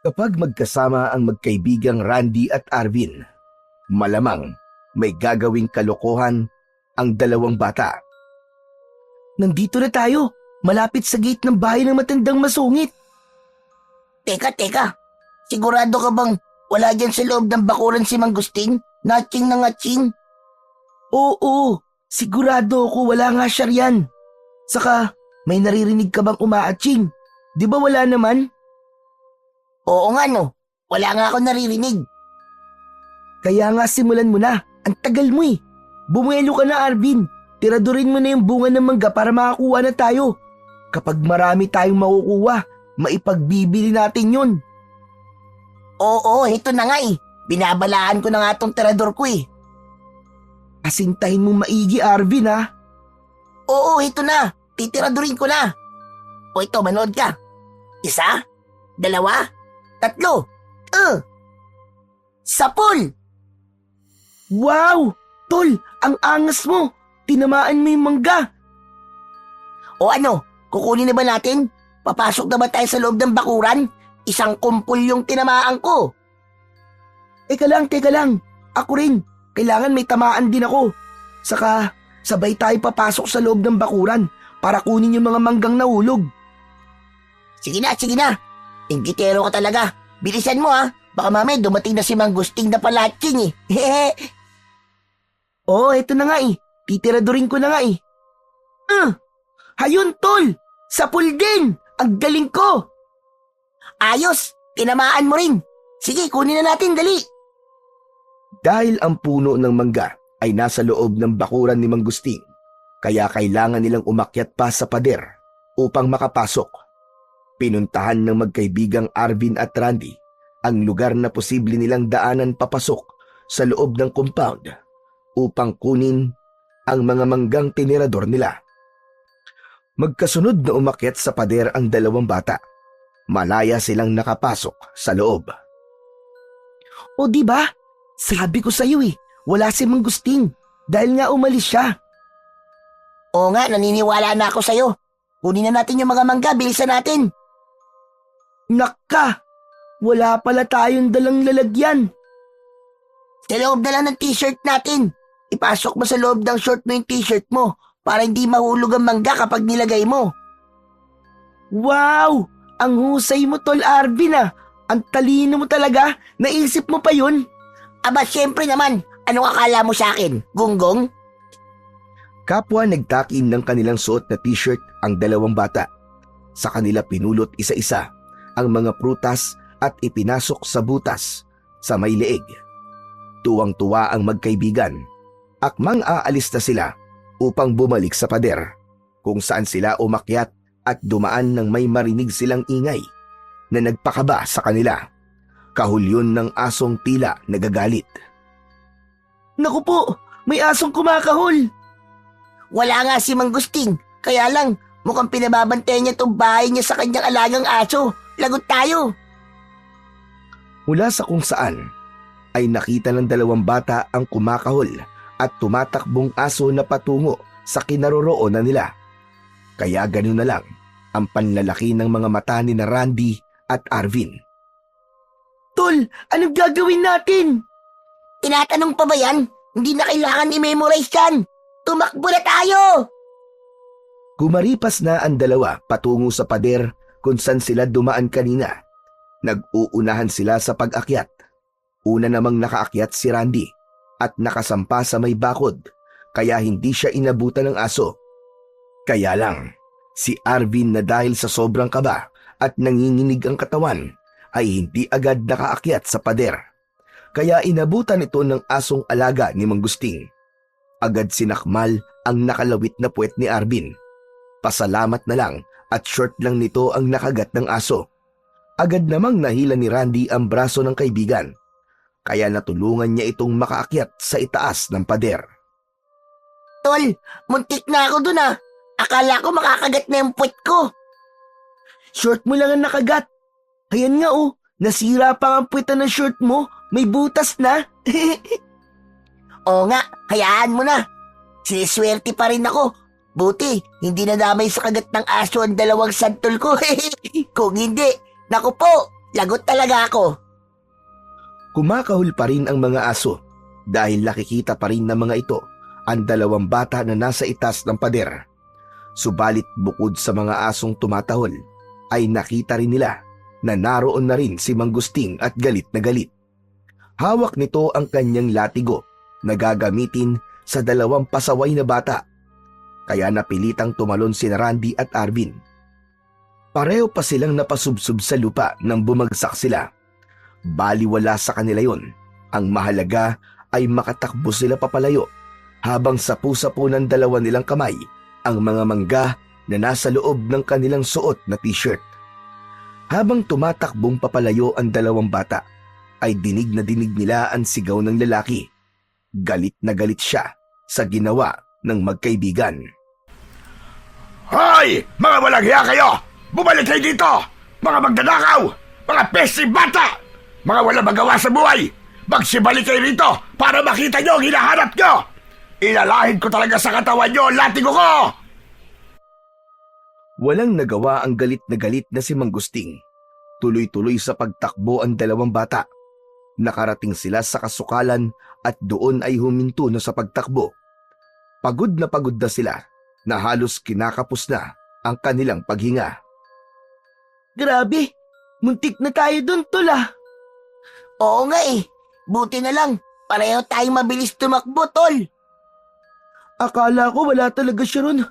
Kapag magkasama ang magkaibigang Randy at Arvin, malamang may gagawing kalokohan ang dalawang bata. Nandito na tayo, malapit sa gate ng bahay ng matandang masungit. Teka. Sigurado ka bang wala dyan sa loob ng bakuran si Mang Gusting? Natching na ngatching? Oo, sigurado ako wala nga siya riyan. Saka, may naririnig ka bang umaatching? Di ba wala naman? Oo nga no, wala nga ako naririnig. Kaya nga simulan mo na, ang tagal mo eh. Bumuelo ka na, Arvin. Tiradurin mo na yung bunga ng mangga para makakuha na tayo. Kapag marami tayong makukuha, maipagbibili natin yun. Oo, ito na nga eh. Binabalaan ko na nga tong tirador ko eh. Asintahin mo maigi, Arvin ha. Oo, ito na. Titiradurin ko na. O ito, manood ka. 1, 2, 3. 10. Wow! Tol, ang angas mo. Tinamaan mo yung mangga. O ano, kukunin na ba natin? Papasok na ba tayo sa loob ng bakuran? Isang kumpul yung tinamaan ko. Teka lang. Ako rin. Kailangan may tamaan din ako. Saka, sabay tayo papasok sa loob ng bakuran para kunin yung mga manggang nahulog. Sige na. Inggitero ka talaga. Bilisan mo ha. Baka mamaya dumating na si Mang Gusting na palatsing eh. Oo, eto na nga eh. Titiradurin ko na nga eh. Hayun, tol! Sapul din! Ang galing ko! Ayos! Tinamaan mo rin. Sige, kunin na natin, dali. Dahil ang puno ng mangga ay nasa loob ng bakuran ni Mang Gusting, kaya kailangan nilang umakyat pa sa pader upang makapasok. Pinuntahan ng magkaibigang Arvin at Randy ang lugar na posible nilang daanan papasok sa loob ng compound upang kunin ang mga manggang tinirador nila. Magkasunod na umakyat sa pader ang dalawang bata. Malaya silang nakapasok sa loob. O di ba? Sabi ko sa iyo eh, wala si Mang Gusting dahil nga umalis siya. Oo nga, naniniwala na ako sa'yo. Kunin na natin yung mga mangga, bilisan natin. Naka! Wala pala tayong dalang lalagyan. Sa loob na lang ng t-shirt natin. Ipasok mo sa loob ng short mo yung t-shirt mo para hindi mahulog ang mangga kapag nilagay mo. Wow! Ang husay mo, Tol Arvin ah. Ang talino mo talaga. Naisip mo pa yun? Aba, syempre naman. Anong akala mo sa akin? Gunggong? Kapwa nagtakin ng kanilang suot na t-shirt ang dalawang bata. Sa kanila pinulot isa-isa ang mga prutas at ipinasok sa butas sa may leeg. Tuwang-tuwa ang magkaibigan. Akmang aalis na sila upang bumalik sa pader kung saan sila umakyat at dumaan nang may marinig silang ingay na nagpakaba sa kanila. Kahulyon ng asong tila nagagalit. Naku po, may asong kumakahol. Wala nga si Mang Gusting. Kaya lang, mukhang pinababantayan niya itong bahay niya sa kanyang alagang aso. Lagot tayo. Mula sa kung saan ay nakita ng dalawang bata ang kumakahol at tumatakbong aso na patungo sa kinaroroonan nila. Kaya ganoon na lang ang panlalaki ng mga mata ni na Randy at Arvin. Tol, anong gagawin natin? Tinatanong pa ba yan? Hindi na kailangan i-memorize yan. Tumakbo na tayo! Kumaripas na ang dalawa patungo sa pader kung saan sila dumaan kanina. Nag-uunahan sila sa pag-akyat. Una namang nakaakyat si Randy at nakasampa sa may bakod kaya hindi siya inabutan ng aso. Kaya lang, si Arvin na dahil sa sobrang kaba at nanginginig ang katawan ay hindi agad nakaakyat sa pader. Kaya inabutan ito ng asong alaga ni Mang Gusting. Agad sinakmal ang nakalawit na puwet ni Arvin. Pasalamat na lang at short lang nito ang nakagat ng aso. Agad namang nahila ni Randy ang braso ng kaibigan. Kaya natulungan niya itong makaakyat sa itaas ng pader. Tol, muntik na ako dun ah. Akala ko makakagat na yung puwet ko. Short mo lang ang nakagat. Ayan nga oh, nasira pa ang puwetan ng short mo. May butas na. Oo nga, hayaan mo na. Siniswerte pa rin ako. Buti, hindi nadamay sa kagat ng aso ang dalawang santol ko. Kung hindi, naku po, Lagot talaga ako. Kumakahol pa rin ang mga aso dahil nakikita pa rin ng mga ito ang dalawang bata na nasa itas ng pader. Subalit bukod sa mga asong tumatahol, ay nakita rin nila na naroon na rin si Manggusting at galit na galit. Hawak nito ang kanyang latigo na gagamitin sa dalawang pasaway na bata. Kaya napilitang tumalon si Randy at Arvin. Pareho pa silang napasubsob sa lupa nang bumagsak sila. Baliwala sa kanila yon. Ang mahalaga ay makatakbo sila papalayo habang sapu-sapu ng dalawa nilang kamay ang mga mangga na nasa loob ng kanilang suot na t-shirt. Habang tumatakbong papalayo ang dalawang bata, ay dinig na dinig nila ang sigaw ng lalaki. Galit na galit siya sa ginawa ng magkaibigan. Hoy! Mga walang hiya kayo! Bumalik kayo dito! Mga magdanakaw! Mga pesi bata! Mga walang magawa sa buhay! Magsibalik kayo rito para makita nyo ang hinahanap nyo! Ilalahin ko talaga sa katawan nyo ang latigo ko! Walang nagawa ang galit na si Manggusting. Tuloy-tuloy sa pagtakbo ang dalawang bata. Nakarating sila sa kasukalan at doon ay huminto na sa pagtakbo. Pagod na sila na halos kinakapos na ang kanilang paghinga. Grabe, muntik na tayo dun, tol ah. Oo nga eh, buti na lang, pareho tayong mabilis tumakbo, tol. Akala ko wala talaga siya ron.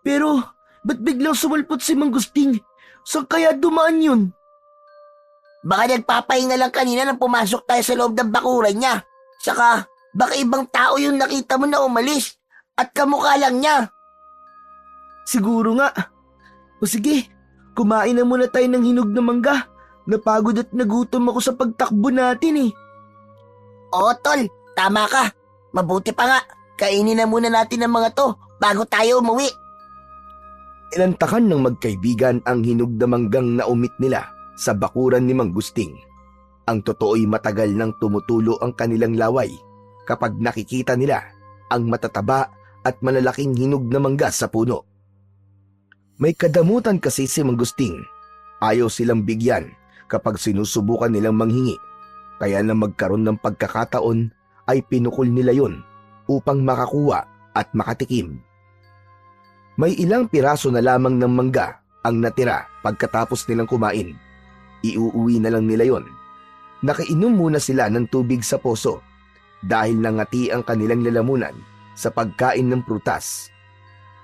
Pero ba't biglang sumulpot si Manggusting? Saan kaya dumaan yun? Baka nagpapahinga lang kanina nang pumasok tayo sa loob ng bakuran niya. Saka, baka ibang tao yung nakita mo na umalis at kamukha lang niya. Siguro nga. O sige, kumain na muna tayo ng hinog na mangga. Napagod at nagutom ako sa pagtakbo natin eh. Oo, tol, tama ka. Mabuti pa nga, kainin na muna natin ang mga to bago tayo umuwi. Inantakan ng magkaibigan ang hinog na manggang naumit nila sa bakuran ni Manggusting. Ang totoo'y matagal nang tumutulo ang kanilang laway kapag nakikita nila ang matataba at malalaking hinog na mangga sa puno. May kadamutan kasi si Manggusting. Ayaw silang bigyan kapag sinusubukan nilang manghingi. Kaya na magkaroon ng pagkakataon ay pinukol nila yon upang makakuha at makatikim. May ilang piraso na lamang ng mangga ang natira pagkatapos nilang kumain. Iuuwi na lang nila yon. Nakainom muna sila ng tubig sa poso dahil nangati ang kanilang lalamunan sa pagkain ng prutas.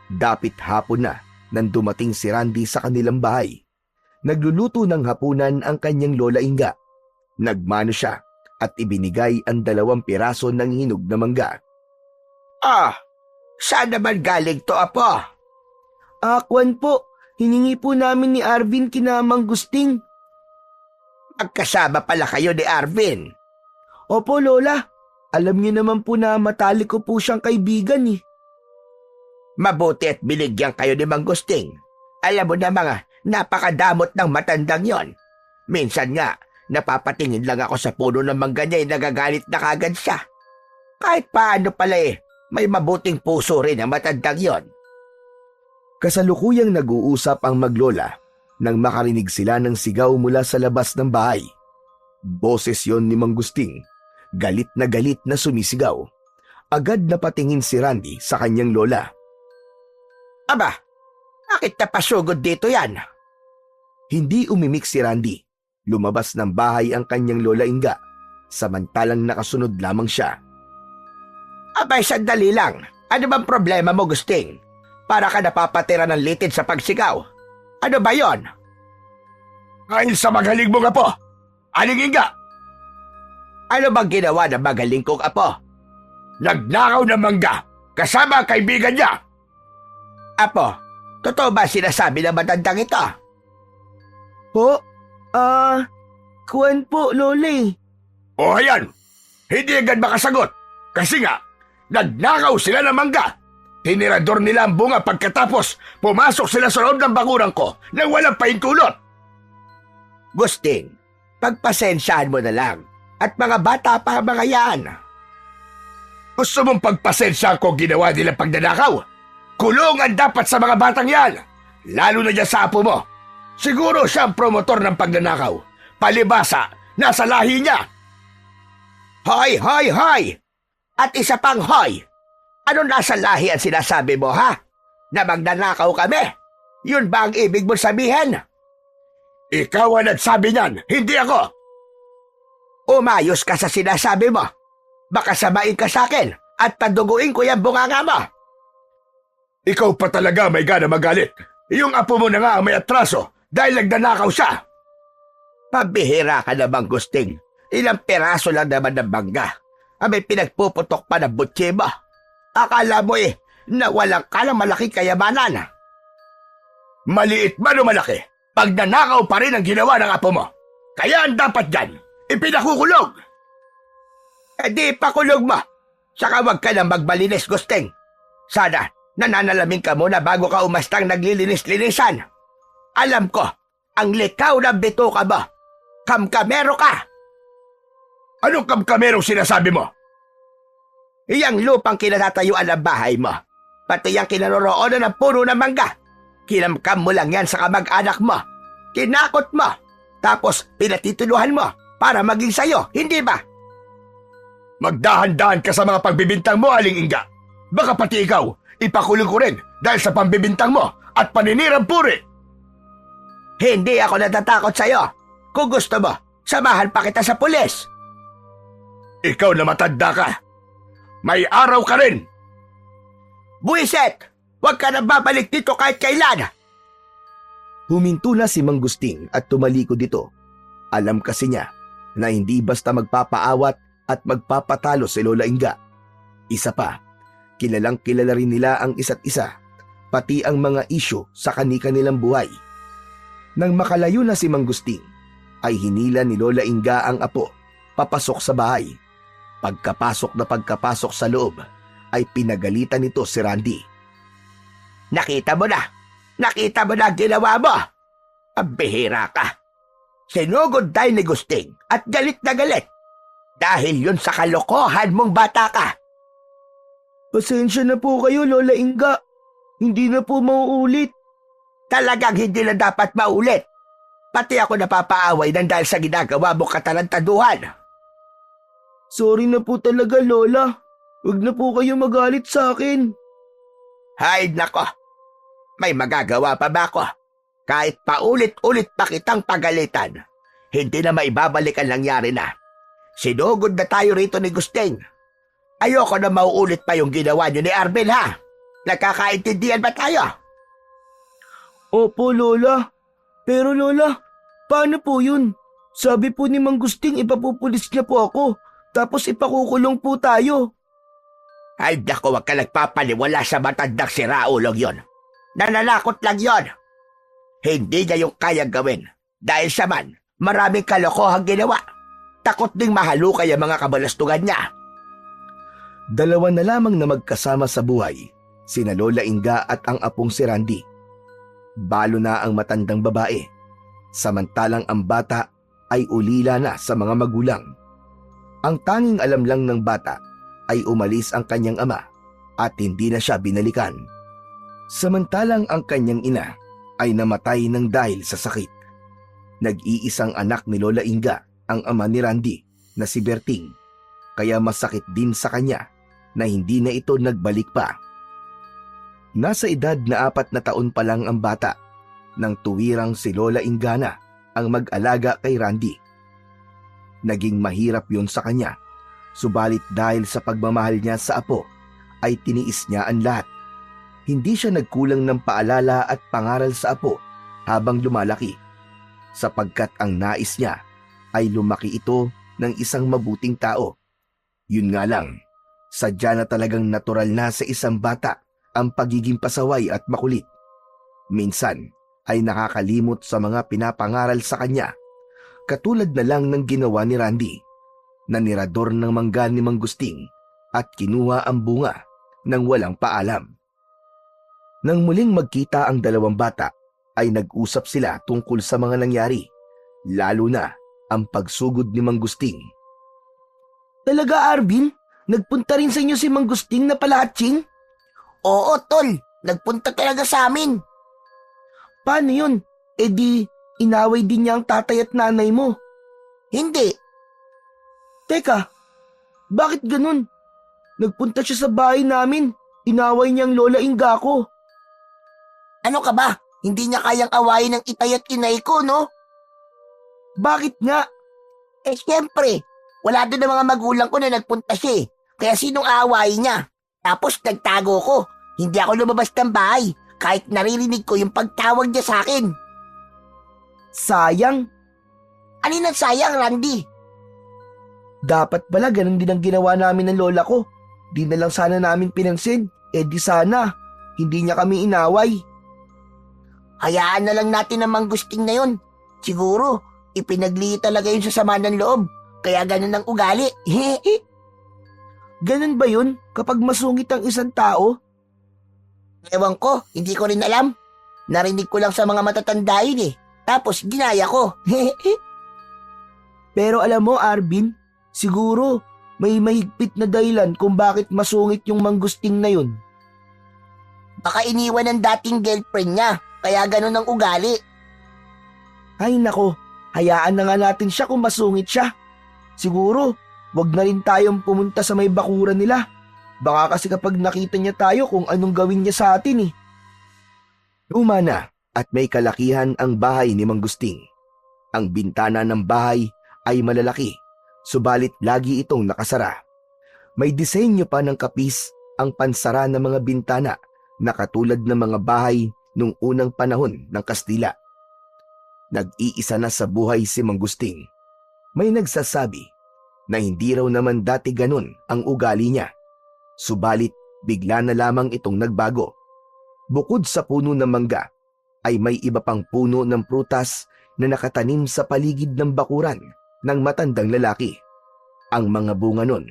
Dapit hapon na nang dumating si Randy sa kanilang bahay. Nagluluto ng hapunan ang kanyang lola Inga. Nagmano siya at ibinigay ang 2 piraso ng hinog na mangga. Ah, saan naman galing to, apo? Kwan po, hiningi po namin ni Arvin kina Manggusting. Magkasama pala kayo ni Arvin. Opo, Lola. Alam niyo naman po na matalik ko po siyang kaibigan eh. Mabuti at binigyan kayo ni Manggusting. Alam mo na mga napakadamot ng matandang yon. Minsan nga, napapatingin lang ako sa puno ng mangga niya ay nagagalit na kagad siya. Kahit paano pala may mabuting puso rin ang matandang yon. Kasalukuyang nag-uusap ang maglola nang makarinig sila ng sigaw mula sa labas ng bahay. Boses yon ni Manggusting, galit na sumisigaw. Agad na patingin si Randy sa kanyang lola. Aba, bakit napasugod dito yan? Hindi umimik si Randy. Lumabas ng bahay ang kanyang lola Inga, samantalang nakasunod lamang siya. Abay, sandali lang. Ano bang problema mo, Gusting? Para ka napapatira ng litid sa pagsigaw. Ano ba yon? Ngayon sa magaling mong apo, Aling Inga. Ano bang ginawa ng magaling kong apo? Nagnakaw ng mangga, kasama ang kaibigan niya. Apo, totoo ba sinasabi ng matandang ito? Po? Kwan po, Lola eh. O ayan, hindi agad makasagot. Kasi nga, nagnakaw sila ng mangga. Tinirador nila ang bunga pagkatapos pumasok sila sa loob ng bakuran ko nang walang pahinkulot. Gusting, pagpasensyahan mo na lang at mga bata pa ang mga yan. Gusto mong pagpasensyahan ko ginawa nilang pagdanakaw? Kulungan dapat sa mga batang yan, lalo na dyan sa apo mo. Siguro siya ang promotor ng pagdanakaw palibasa nasa lahi niya. Hoy, hoy, hoy! At isa pang hoy! Ano nasa lahi ang sinasabi mo, ha? Na magnanakaw kami? Yun ba ang ibig mo sabihin? Ikaw ang nagsabi niyan, hindi ako. Umayos ka sa sinasabi mo. Baka samain ka sa akin at paduguin ko yung bunganga mo. Ikaw pa talaga may gana magalit. Yung apo mo na nga ang may atraso dahil nagnanakaw siya. Pabihira ka naman, Gusting. Ilang peraso lang naman ng bangga. May pinagpuputok pa ng butsi mo. Akala mo na walang ka ng malaking kayamanan. Maliit man o malaki, pagnanakaw pa rin ang ginawa ng apo mo. Kaya ang dapat dyan, ipinakukulog. Di pakulog mo. Saka wag ka nang magbalinis, Gusting. Sana, nananalamin ka muna bago ka umastang naglilinis-linisan. Alam ko, ang likaw ng bituka mo. Kamkamero ka. Anong kamkamero sinasabi mo? Iyang lupang kinatatayuan ng bahay mo. Pati yung kinaroroonan ng puno ng mangga. Kinamkam mo lang yan sa kamag-anak mo. Kinakot mo. Tapos pinatituluhan mo para maging sayo, hindi ba? Magdahan-dahan ka sa mga pagbibintang mo, Aling Inga. Baka pati ikaw, ipakulong ko rin dahil sa pambibintang mo at paninirang puri. Hindi ako natatakot sa'yo. Kung gusto mo, samahan pa kita sa pulis. Ikaw na matanda ka. May araw ka rin. Buiset! Huwag ka na babalik dito kahit kailan. Huminto na si Mang Gusting at tumalikod dito. Alam kasi niya na hindi basta magpapaawat at magpapatalo si Lola Inga. Isa pa, kilalang kilala rin nila ang isa't isa, pati ang mga isyu sa kani-kanilang buhay. Nang makalayo na si Mang Gusting, ay hinila ni Lola Inga ang apo papasok sa bahay. Pagkapasok sa loob, ay pinagalitan nito si Randy. Nakita mo na ang ginawa mo. Pabihira ka. Sinugod tayo ni Gusting at galit na galit. Dahil yun sa kalokohan mong bata ka. Pasensya na po kayo, Lola Inga. Hindi na po mauulit. Talagang hindi na dapat maulit. Pati ako napapaaway nang dahil sa ginagawa mong katarantaduhan. Sorry na po talaga, Lola. Huwag na po kayo magalit sa akin. Hay nako. May magagawa pa ba ako? Kahit paulit-ulit pa kitang pagalitan, hindi na maibabalik ang nangyari na. Sinugod na tayo rito ni Gusting. Ayoko na mauulit pa yung ginawa niyo ni Arvin, ha? Nakakaintindihan ba tayo? Opo, Lola. Pero Lola, paano po yun? Sabi po ni Mang Gusting ipapupulis niya po ako, tapos ipakukulong po tayo. Ay naku, wag ka nagpapaliwala sa matandang si Raulong yon. Nananakot lang yon. Hindi niya yung kayang gawin. Dahil sa man, maraming kalokohang ginawa. Takot ding mahalukay ang mga kabalastugan niya. Dalawa na lamang na magkasama sa buhay, sina Lola Inga at ang apong si Randy. Balo na ang matandang babae, samantalang ang bata ay ulila na sa mga magulang. Ang tanging alam lang ng bata ay umalis ang kanyang ama at hindi na siya binalikan. Samantalang ang kanyang ina ay namatay ng dahil sa sakit. Nag-iisang anak ni Lola Inga ang ama ni Randy na si Berting, kaya masakit din sa kanya na hindi na ito nagbalik pa. Nasa edad na 4 na taon pa lang ang bata nang tuwirang si Lola Inga na ang mag-alaga kay Randy. Naging mahirap yun sa kanya, subalit dahil sa pagmamahal niya sa apo ay tiniis niya ang lahat. Hindi siya nagkulang ng paalala at pangaral sa apo habang lumalaki, sapagkat ang nais niya ay lumaki ito ng isang mabuting tao. Yun nga lang, sadya na talagang natural na sa isang bata ang pagiging pasaway at makulit. Minsan ay nakakalimot sa mga pinapangaral sa kanya, katulad na lang ng ginawa ni Randy, na nirador ng mangga ni Mang Gusting at kinuha ang bunga nang walang paalam. Nang muling magkita ang dalawang bata, ay nag-usap sila tungkol sa mga nangyari, lalo na ang pagsugod ni Mang Gusting. Talaga, Arvin? Nagpunta rin sa inyo si Mang Gusting na palahatsing? Oo, tol. Nagpunta talaga sa amin. Paano yun? E di, inaway din niya ang tatay at nanay mo. Hindi. Teka, bakit ganun? Nagpunta siya sa bahay namin. Inaway niya ang Lola Inga ko. Ano ka ba? Hindi niya kayang awayin ng itay at inay ko, no? Bakit nga? Siyempre, wala doon ang mga magulang ko na nagpunta siya eh. Kaya sinong aawayin niya? Tapos nagtago ko. Hindi ako lumabas ng bahay kahit naririnig ko yung pagtawag niya sa akin. Sayang. Alin ang sayang, Randy? Dapat pala ganun din ang ginawa namin ng lola ko. Di na lang sana namin pinansin. Di sana. Hindi niya kami inaway. Hayaan na lang natin ang manggusting na yun. Siguro, ipinaglihi talaga yun sa sama ng loob. Kaya ganun ang ugali. Ganun ba yun kapag masungit ang isang tao? Ewan ko, hindi ko rin alam. Narinig ko lang sa mga matatanda yun eh. Tapos ginaya ko. Pero alam mo, Arvin, siguro may mahigpit na dahilan kung bakit masungit yung manggusting na yun. Baka iniwan ng dating girlfriend niya. Kaya ganun ang ugali. Ay nako, hayaan na nga natin siya kung masungit siya. Siguro, wag na rin tayong pumunta sa may bakuran nila. Baka kasi kapag nakita niya tayo kung anong gawin niya sa atin eh. Luma na at may kalakihan ang bahay ni Manggusting. Ang bintana ng bahay ay malalaki, subalit lagi itong nakasara. May disenyo pa ng kapis ang pansara ng mga bintana na katulad ng mga bahay nung unang panahon ng Kastila. Nag-iisa na sa buhay si Manggusting. May nagsasabi na hindi raw naman dati ganun ang ugali niya. Subalit bigla na lamang itong nagbago. Bukod sa puno ng mangga, ay may iba pang puno ng prutas na nakatanim sa paligid ng bakuran ng matandang lalaki. Ang mga bunga nun,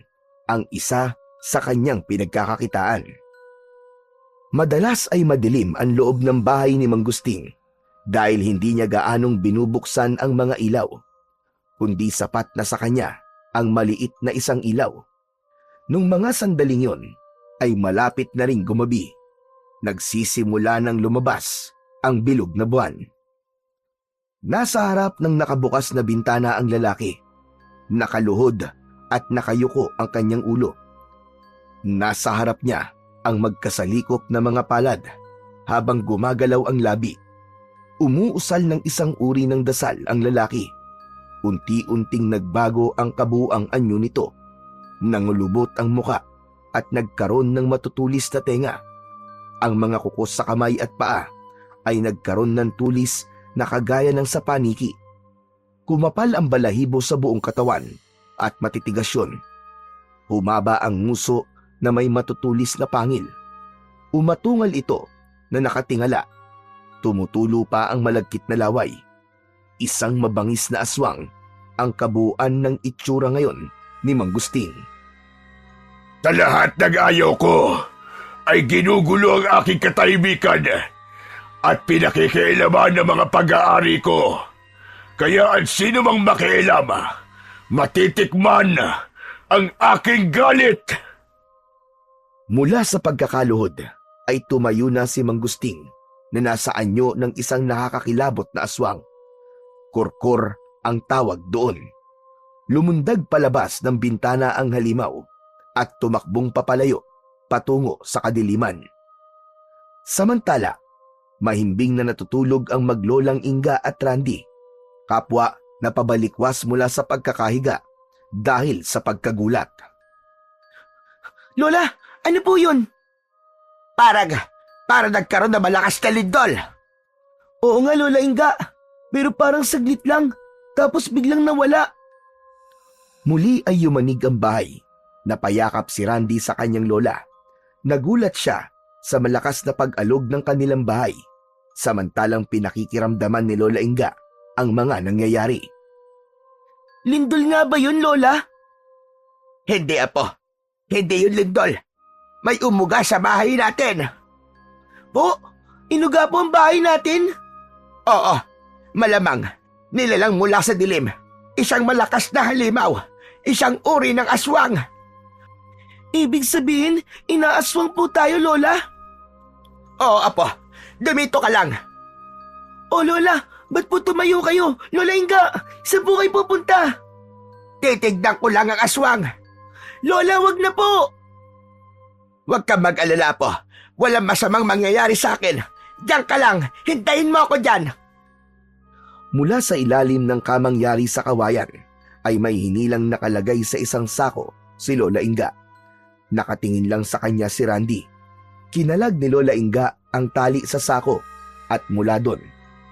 ang isa sa kanyang pinagkakakitaan. Madalas ay madilim ang loob ng bahay ni Manggusting dahil hindi niya gaanong binubuksan ang mga ilaw, kundi sapat na sa kanya ang maliit na isang ilaw. Nung mga sandaling yon ay malapit na ring gumabi. Nagsisimula ng lumabas ang bilog na buwan. Nasa harap ng nakabukas na bintana ang lalaki. Nakaluhod at nakayuko ang kanyang ulo. Nasa harap niya ang magkasalikop na mga palad habang gumagalaw ang labi. Umuusal ng isang uri ng dasal ang lalaki. Unti-unting nagbago ang kabuang anyo nito. Nangulubot ang muka at nagkaroon ng matutulis na tenga. Ang mga kuko sa kamay at paa ay nagkaroon ng tulis na kagaya ng sa paniki. Kumapal ang balahibo sa buong katawan at matitigas yun. Humaba ang nguso na may matutulis na pangil. Umatungal ito na nakatingala. Tumutulo pa ang malagkit na laway. Isang mabangis na aswang ang kabuuan ng itsura ngayon ni Manggusting. Sa lahat ng ayaw ko ay ginugulo ang aking katahimikan at pinakikialaman ng mga pag-aari ko. Kaya ang sino mang makialam, matitikman ang aking galit. Mula sa pagkakaluhod ay tumayo na si Manggusting na nasa anyo ng isang nakakakilabot na aswang. Kurkur ang tawag doon. Lumundag palabas ng bintana ang halimaw at tumakbong papalayo patungo sa kadiliman. Samantala, mahimbing na natutulog ang maglolang Inga at Randy, kapwa na pabalikwas mula sa pagkakahiga dahil sa pagkagulat. Lola, ano po yun? Para nagkaroon na malakas na lindol. Oo nga, Lola Inga, pero parang saglit lang, tapos biglang nawala. Muli ay yumanig ang bahay. Napayakap si Randy sa kanyang lola. Nagulat siya sa malakas na pag-alog ng kanilang bahay, samantalang pinakikiramdaman ni Lola Inga ang mga nangyayari. Lindol nga ba yun, Lola? Hindi, Apo. Hindi yun lindol. May umuga sa bahay natin. Po? Inuga po ang bahay natin? Oo, malamang. Nilalang mula sa dilim. Isang malakas na halimaw. Isang uri ng aswang. Ibig sabihin, inaaswang po tayo, Lola? Oo, Apo. Dumito ka lang. O Lola, ba't po tumayo kayo? Lola Inga, saan po kayo pupunta? Titignan ko lang ang aswang. Lola, wag na po! Huwag kang mag-alala po. Walang masamang mangyayari sa akin. Diyan ka lang. Hintayin mo ako dyan. Mula sa ilalim ng kamangyari sa kawayan ay may hinilang nakalagay sa isang sako si Lola Inga. Nakatingin lang sa kanya si Randy. Kinalag ni Lola Inga ang tali sa sako at mula doon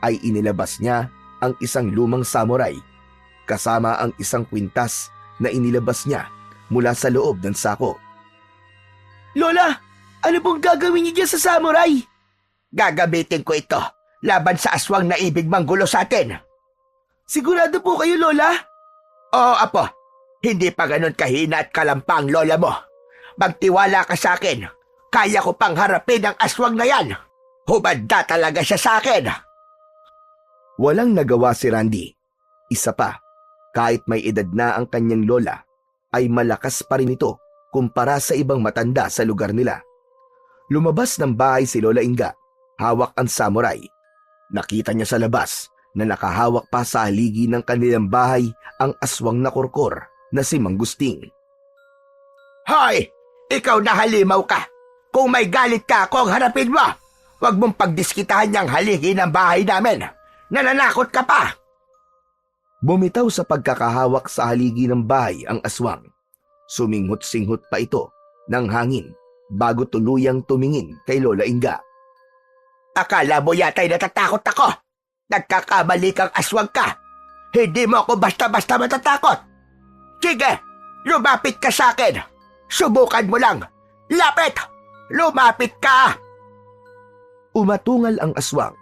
ay inilabas niya ang isang lumang samurai kasama ang isang kwintas na inilabas niya mula sa loob ng sako. Lola, ano pong gagawin niyo dyan sa samurai? Gagamitin ko ito laban sa aswang na ibig manggulo sa atin. Sigurado po kayo, Lola? Oo, Apo. Hindi pa ganun kahina at kalampang lola mo. Magtiwala ka sa akin. Kaya ko pang harapin ang aswang na yan. Humanda talaga siya sa akin. Walang nagawa si Randy. Isa pa, kahit may edad na ang kanyang lola, ay malakas pa rin ito kumpara sa ibang matanda sa lugar nila. Lumabas ng bahay si Lola Inga, hawak ang samurai. Nakita niya sa labas na nakahawak pa sa haligi ng kanilang bahay ang aswang na kurkor na si Manggusting. Hoy! Ikaw na halimaw ka! Kung may galit ka ako, harapin mo! Huwag mong pagdiskitahan niyang haligi ng bahay namin! Nananakot ka pa! Bumitaw sa pagkakahawak sa haligi ng bahay ang aswang. Suminghot-singhot pa ito ng hangin bago tuluyang tumingin kay Lola Inga. Akala mo yata'y natatakot ako. Nagkakamali kang aswang ka. Hindi mo ako basta-basta matatakot. Sige, lumapit ka sa akin. Subukan mo lang. Lapit! Lumapit ka! Umatungal ang aswang.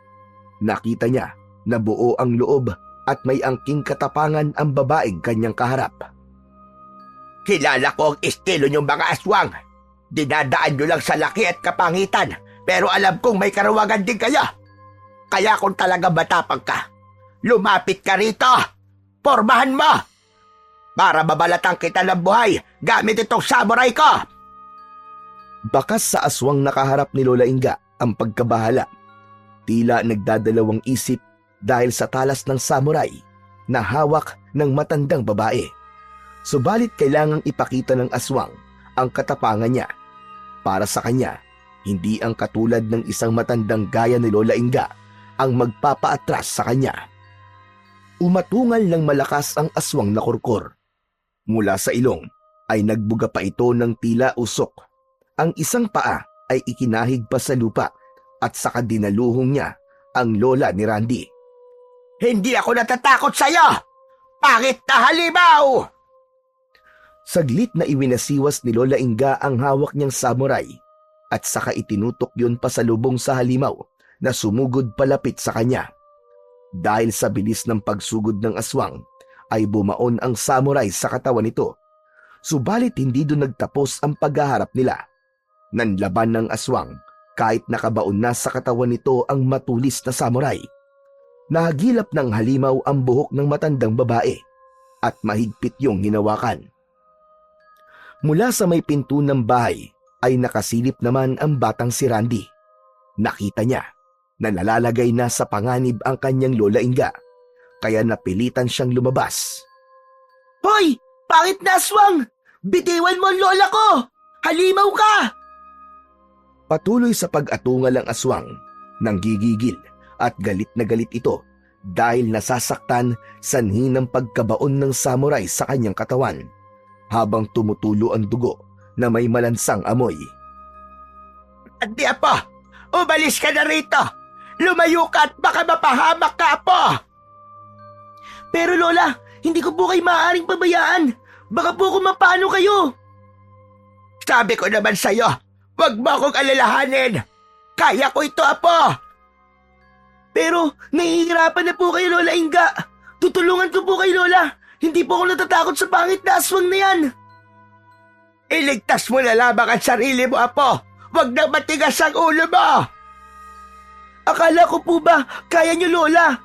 Nakita niya na buo ang loob at may angking katapangan ang babaeng kanyang kaharap. Kilala ko ang estilo niyong mga aswang. Dinadaan niyo lang sa laki at kapangitan, pero alam kong may karawagan din kayo. Kaya kung talaga matapang ka, lumapit ka rito. Pormahan mo! Para mabalatan kita ng buhay gamit itong samurai ko! Bakas sa aswang nakaharap ni Lola Inga ang pagkabahala. Tila nagdadalawang isip dahil sa talas ng samurai na hawak ng matandang babae. Subalit kailangang ipakita ng aswang ang katapangan niya. Para sa kanya, hindi ang katulad ng isang matandang gaya ni Lola Inga ang magpapaatras sa kanya. Umatungal ng malakas ang aswang na kurkor. Mula sa ilong ay nagbuga pa ito ng tila usok. Ang isang paa ay ikinahig pa sa lupa at saka dinaluhong niya ang lola ni Randy. Hindi ako natatakot sa'yo! Pangit na halimaw! Saglit na iwinasiwas ni Lola Inga ang hawak niyang samurai at saka itinutok yun pasalubong sa halimaw na sumugod palapit sa kanya. Dahil sa bilis ng pagsugod ng aswang ay bumaon ang samurai sa katawan nito. Subalit hindi doon nagtapos ang paghaharap nila. Nanlaban ng aswang kahit nakabaon na sa katawan nito ang matulis na samurai. Nahagilap ng halimaw ang buhok ng matandang babae at mahigpit yung hinawakan. Mula sa may pinto ng bahay ay nakasilip naman ang batang si Randy. Nakita niya na nalalagay na sa panganib ang kanyang Lola Inga, kaya napilitan siyang lumabas. Hoy! Pangit na aswang! Bitiwan mo ang lola ko! Halimaw ka! Patuloy sa pag-atungal ang aswang, nanggigigil at galit na galit ito dahil nasasaktan sanhi ng pagkabaon ng samurai sa kanyang katawan habang tumutulo ang dugo na may malansang amoy. Andi Apo! Umalis ka na rito! Lumayo ka at baka mapahamak ka, Apo! Pero Lola, hindi ko po kayo maaaring pabayaan. Baka po kung mapano kayo. Sabi ko naman sa'yo, wag mo akong alalahanin. Kaya ko ito, Apo. Pero nahihirapan na po kayo, Lola Inga. Tutulungan ko po kayo, Lola. Hindi po ako natatakot sa pangit na aswang na yan. Iligtas mo na lamang ang sarili mo, Apo. Wag nang matigas ang ulo mo. Akala ko po ba kaya niyo, Lola?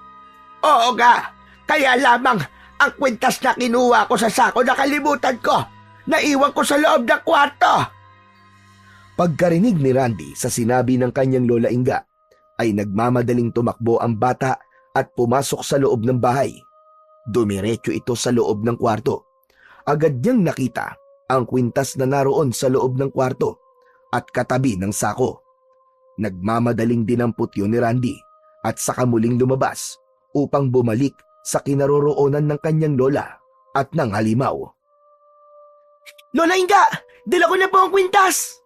Oo nga. Kaya lamang ang kwintas na kinuha ko sa sako nakalimutan ko. Naiwan ko sa loob ng kwarto. Pagkarinig ni Randy sa sinabi ng kanyang Lola Inga, ay nagmamadaling tumakbo ang bata at pumasok sa loob ng bahay. Dumiretso ito sa loob ng kwarto Agad niyang nakita ang kwintas na naroon sa loob ng kwarto at katabi ng sako. Nagmamadaling dinampot yun ni Randy at saka muling lumabas upang bumalik sa kinaroroonan ng kanyang lola at ng halimaw. Lola Inga, dala ko na po ang kwintas!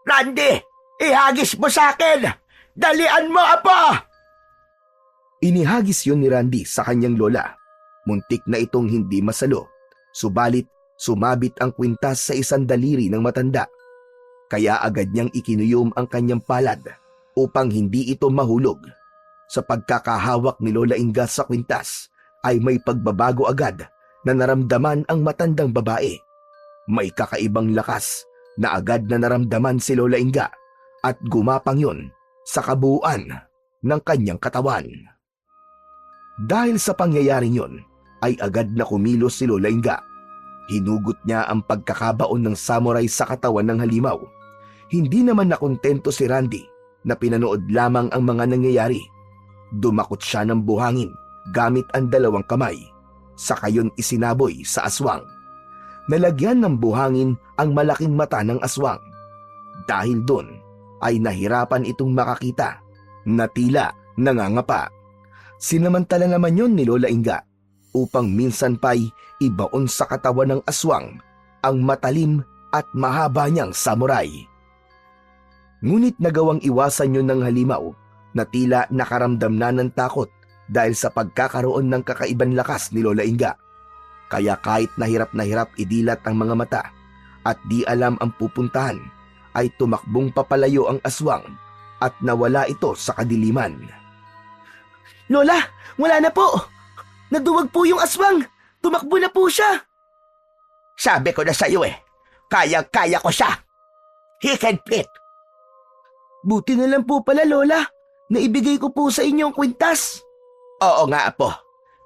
Randy, ihagis mo sa akin! Dalian mo, apo! Inihagis yun ni Randy sa kanyang lola. Muntik na itong hindi masalo, subalit sumabit ang kwintas sa isang daliri ng matanda. Kaya agad niyang ikinuyom ang kanyang palad upang hindi ito mahulog. Sa pagkakahawak ni Lola Inga sa kwintas ay may pagbabago agad na naramdaman ang matandang babae. May kakaibang lakas na agad na naramdaman si Lola Inga at gumapang yun sa kabuuan ng kanyang katawan. Dahil sa pangyayaring yun ay agad na kumilos si Lola Inga. Hinugot niya ang pagkakabaon ng samurai sa katawan ng halimaw. Hindi naman nakontento si Randy na pinanood lamang ang mga nangyayari. Dumakot siya ng buhangin gamit ang dalawang kamay. Saka yun isinaboy sa aswang. Nalagyan ng buhangin ang malaking mata ng aswang. Dahil doon ay nahirapan itong makakita na tila nangangapa. Sinamantala naman yun ni Lola Inga upang minsan pa'y ibaon sa katawan ng aswang ang matalim at mahaba niyang samurai. Ngunit nagawang iwasan yun ng halimaw na tila nakaramdam na ng takot dahil sa pagkakaroon ng kakaibang lakas ni Lola Inga. Kaya kahit na hirap idilat ang mga mata at di alam ang pupuntahan, ay tumakbong papalayo ang aswang at nawala ito sa kadiliman. Lola, wala na po! Naduwag po yung aswang! Tumakbo na po siya! Sabi ko na sa iyo kayang-kaya ko siya! He can fit! Buti na lang po pala, Lola, na ibigay ko po sa inyo ang kwintas. Oo nga, apo.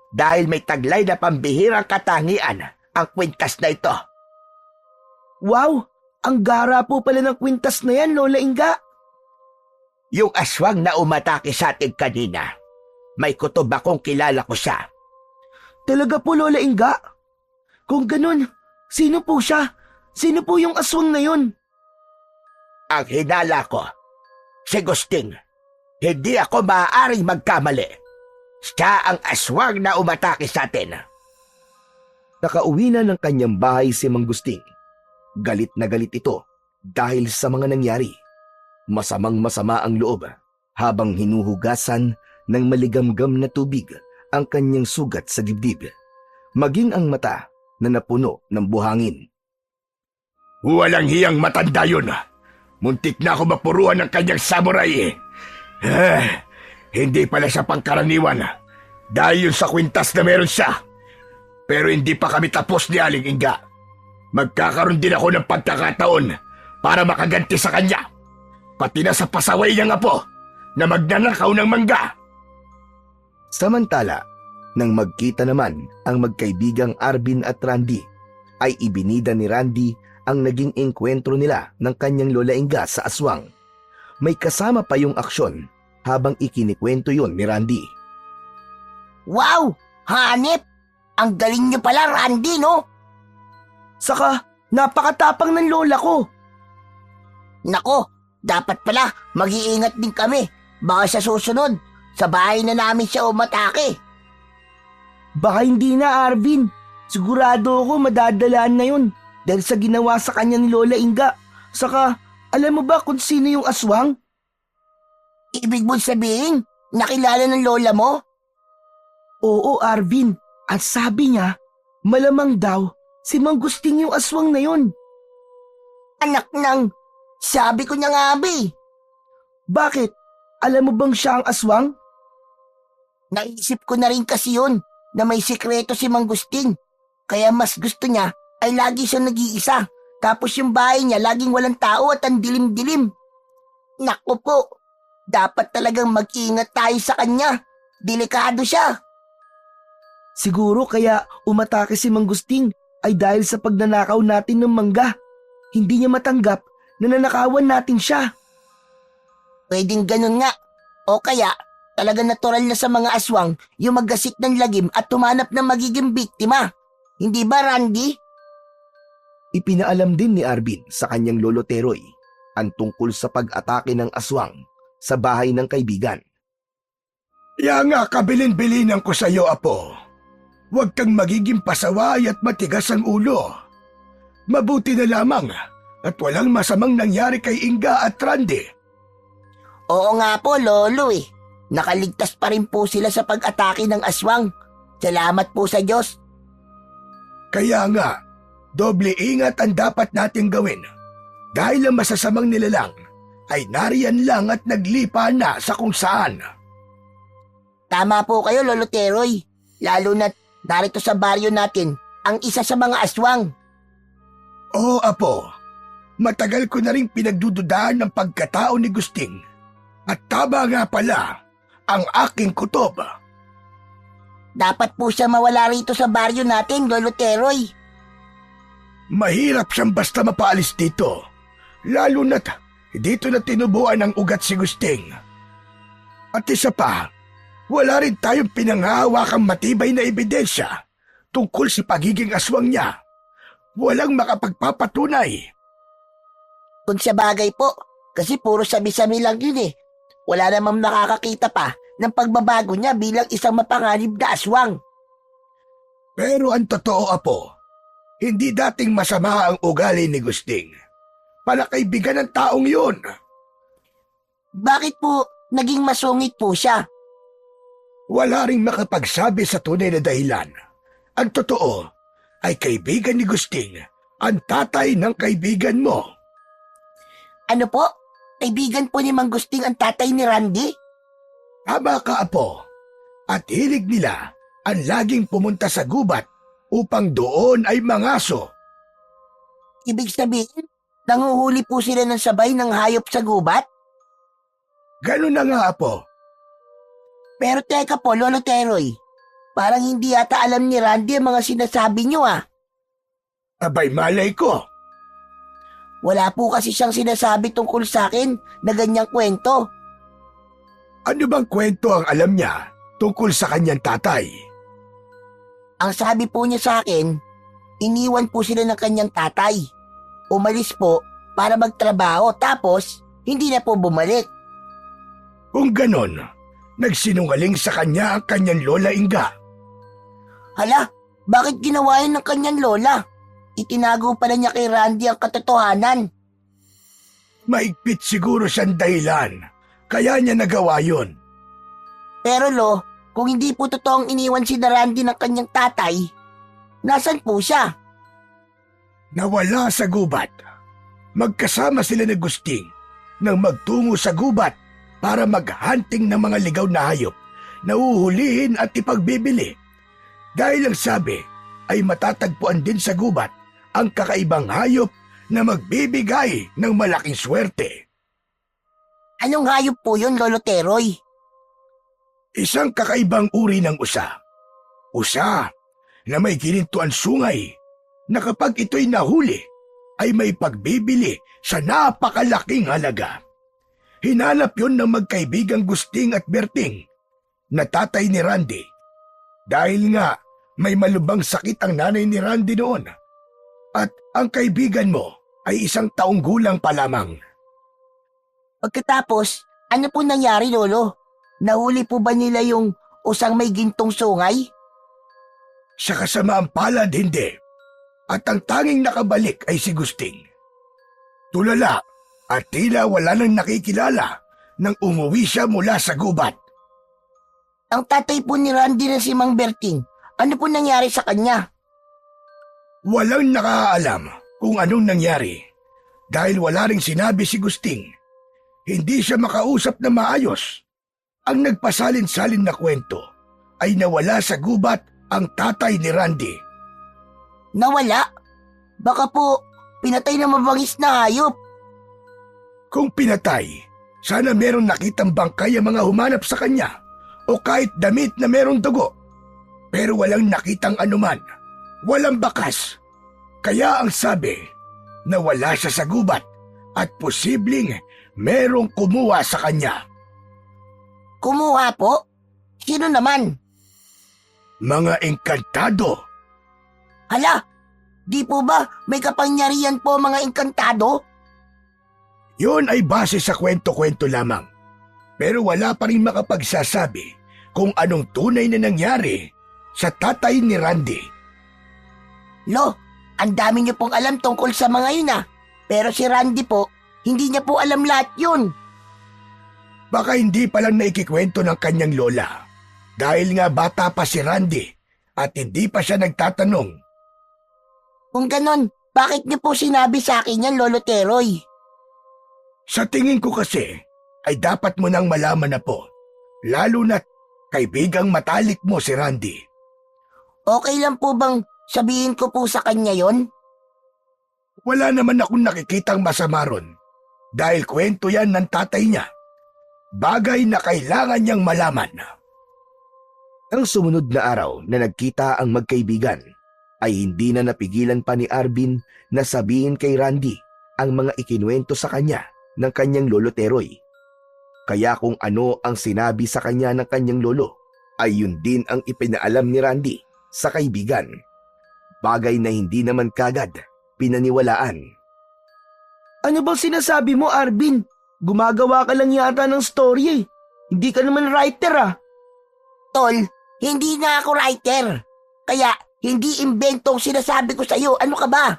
Dahil may taglay na pambihirang katangian ang kwintas na ito. Wow! Ang gara po pala ng kwintas na yan, Lola Inga. Yung aswang na umatake sa atin kanina, may kutob akong kilala ko siya. Talaga po, Lola Inga? Kung ganun, sino po siya? Sino po yung aswang na yun? Ang hinala ko, si Gusting. Hindi ako maaaring magkamali. Siya ang aswang na umatake sa atin. Nakauwi na ng kanyang bahay si Mang Gusting. Galit na galit ito dahil sa mga nangyari. Masamang-masama ang loob habang hinuhugasan ng maligamgam na tubig ang kanyang sugat sa dibdib, maging ang mata na napuno ng buhangin. Walang hiyang matanda yun. Muntik na ako mapuruan ng kanyang samurai. Hindi pala siya pangkaraniwan dahil yun sa kwintas na meron siya. Pero hindi pa kami tapos ni Aling Inga. Magkakaroon din ako ng pagkakataon para makaganti sa kanya. Pati na sa pasaway niyang apo na magnanakaw ng mangga. Samantala, nang magkita naman ang magkaibigang Arvin at Randy, ay ibinida ni Randy ang naging engkwentro nila ng kanyang Lola Inga sa aswang. May kasama pa yung aksyon habang ikinikwento yon ni Randy. Wow! Hanip! Ang galing niyo pala, Randy, no? Saka, napakatapang ng lola ko. Nako, dapat pala mag-iingat din kami. Baka sa susunod, sa bahay na namin siya umatake. Baka hindi na, Arvin. Sigurado ako madadalaan na yun dahil sa ginawa sa kanya ni Lola Inga. Saka, alam mo ba kung sino yung aswang? Ibig mo sabihin, nakilala ng lola mo? Oo, Arvin. At sabi niya, malamang daw si Mang Gusting yung aswang na yun. Anak ng, sabi ko niya nga abi. Bakit? Alam mo bang siya ang aswang? Naisip ko na rin kasi yun na may sikreto si Mang Gusting. Kaya mas gusto niya ay lagi siyang nag-iisa. Tapos yung bahay niya laging walang tao at ang dilim-dilim. Naku po, dapat talagang mag-ingat tayo sa kanya. Delikado siya. Siguro kaya umatake si Mang Gusting ay dahil sa pagnanakaw natin ng mangga. Hindi niya matanggap na nanakawan natin siya. Pwedeng ganun nga. O kaya, talaga natural na sa mga aswang yung maggasik ng lagim at tumanap ng magiging biktima. Hindi ba, Randy? Ipinaalam din ni Arvin sa kanyang lolo Teroy ang tungkol sa pag-atake ng aswang sa bahay ng kaibigan. Ya nga kabilin-bilinan ko sa iyo, Apo. Huwag kang magiging pasaway at matigas ang ulo. Mabuti na lamang at walang masamang nangyari kay Inga at Randy. Oo nga po, Lolo eh. Nakaligtas pa rin po sila sa pag-atake ng aswang. Salamat po sa Diyos. Kaya nga, doble ingat ang dapat nating gawin. Dahil ang masasamang nilalang ay nariyan lang at naglipa na sa kung saan. Tama po kayo, Lolo Teroy. Lalo na't narito sa baryo natin ang isa sa mga aswang. Oo, Apo. Matagal ko na rin pinagdududahan ng pagkatao ni Gusting. At tama nga pala ang aking kutob. Dapat po siya mawala rito sa baryo natin, Lolo Teroy. Mahirap siyang basta mapaalis dito. Lalo na't dito na tinubuan ng ugat si Gusting. At isa pa, wala rin tayong pinanghahawakang matibay na ebidensya tungkol sa pagiging aswang niya. Walang makapagpapatunay. Kung sa bagay po, kasi puro sabi-sabi lang yun eh. Wala namang nakakakita pa ng pagbabago niya bilang isang mapanganib na aswang. Pero ang totoo, Apo, hindi dating masama ang ugali ni Gusting. Palakaibigan ng taong yun. Bakit po naging masungit po siya? Wala ring makapagsabi sa tunay na dahilan. Ang totoo ay kaibigan ni Gusting ang tatay ng kaibigan mo. Ano po? Kaibigan po ni Mang Gusting ang tatay ni Randy? Tama ka, Apo. At hilig nila ang laging pumunta sa gubat upang doon ay mangaso. Ibig sabihin, nanguhuli po sila ng sabay ng hayop sa gubat? Ganun na nga, Apo. Pero teka po, Lolo Teroy. Parang hindi yata alam ni Randy ang mga sinasabi niyo ah. Abay, malay ko. Wala po kasi siyang sinasabi tungkol sa akin na ganyang kwento. Ano bang kwento ang alam niya tungkol sa kanyang tatay? Ang sabi po niya sa akin, iniwan po sila ng kanyang tatay. Umalis po para magtrabaho tapos hindi na po bumalik. Kung ganon, nagsinungaling sa kanya ang kanyang lola Inga. Hala, bakit ginawa yun ng kanyang lola? Itinago pala niya kay Randy ang katotohanan. Maigpit siguro siyang dahilan, kaya niya nagawa yun. Pero Lo, kung hindi po totoong iniwan si Randy ng kanyang tatay, nasan po siya? Nawala sa gubat. Magkasama sila ni Gusting nang magtungo sa gubat para maghunting ng mga ligaw na hayop na uhulihin at ipagbibili. Dahil ang sabi ay matatagpuan din sa gubat ang kakaibang hayop na magbibigay ng malaking swerte. Anong hayop po yun, Lolo Teroy? Isang kakaibang uri ng usa. Usa na may ginintuan sungay na kapag ito'y nahuli ay may pagbibili sa napakalaking halaga. Hinanap yun ng magkaibigang Gusting at Berting na tatay ni Randy. Dahil nga may malubang sakit ang nanay ni Randy noon at ang kaibigan mo ay 1 taong gulang pa lamang. Pagkatapos, ano po nangyari, Lolo? Nahuli po ba nila yung usang may gintong sungay? Sa kasamaang palad, hindi. At ang tanging nakabalik ay si Gusting. Tulala at tila wala nang nakikilala nang umuwi siya mula sa gubat. Ang tatay po ni Randy na si Mang Berting, ano po nangyari sa kanya? Walang nakaalam kung anong nangyari dahil wala ring sinabi si Gusting. Hindi siya makausap na maayos. Ang nagpasalin-salin na kwento ay nawala sa gubat ang tatay ni Randy. Nawala? Baka po pinatay ng mabangis na hayop. Kung pinatay, sana merong nakitang bangkay ang mga humanap sa kanya o kahit damit na merong dugo. Pero walang nakitang anuman, walang bakas. Kaya ang sabi, nawala siya sa gubat at posibleng merong kumuha sa kanya. Kumuha po? Sino naman? Mga engkantado. Hala, Di po ba may kapangyarihan po mga engkantado? Yun ay base sa kwento-kwento lamang. Pero wala pa rin makapagsasabi kung anong tunay na nangyari sa tatay ni Randy. Lo, ang dami niyo pong alam tungkol sa mga yun ah. Pero si Randy po, hindi niya po alam lahat yun. Baka hindi pa lang naikikwento ng kanyang lola. Dahil nga bata pa si Randy at hindi pa siya nagtatanong. Kung ganon, bakit niyo po sinabi sa akin yan, Lolo Teroy? Sa tingin ko kasi ay dapat mo nang malaman na po. Lalo na't kaibigang matalik mo si Randy. Okay lang po bang sabihin ko po sa kanya yon? Wala naman akong nakikitang masama ron. Dahil kwento yan ng tatay niya. Bagay na kailangan niyang malaman. Ang sumunod na araw na nagkita ang magkaibigan ay hindi na napigilan pa ni Arvin na sabihin kay Randy ang mga ikinuwento sa kanya ng kanyang lolo Teroy. Kaya kung ano ang sinabi sa kanya ng kanyang lolo ay yun din ang ipinaalam ni Randy sa kaibigan. Bagay na hindi naman kagad pinaniwalaan. Ano bang sinasabi mo, Arvin? Gumagawa ka lang yata ng story eh. Hindi ka naman writer ah. Tol, hindi nga ako writer. Kaya hindi invento ang sinasabi ko sa iyo. Ano ka ba?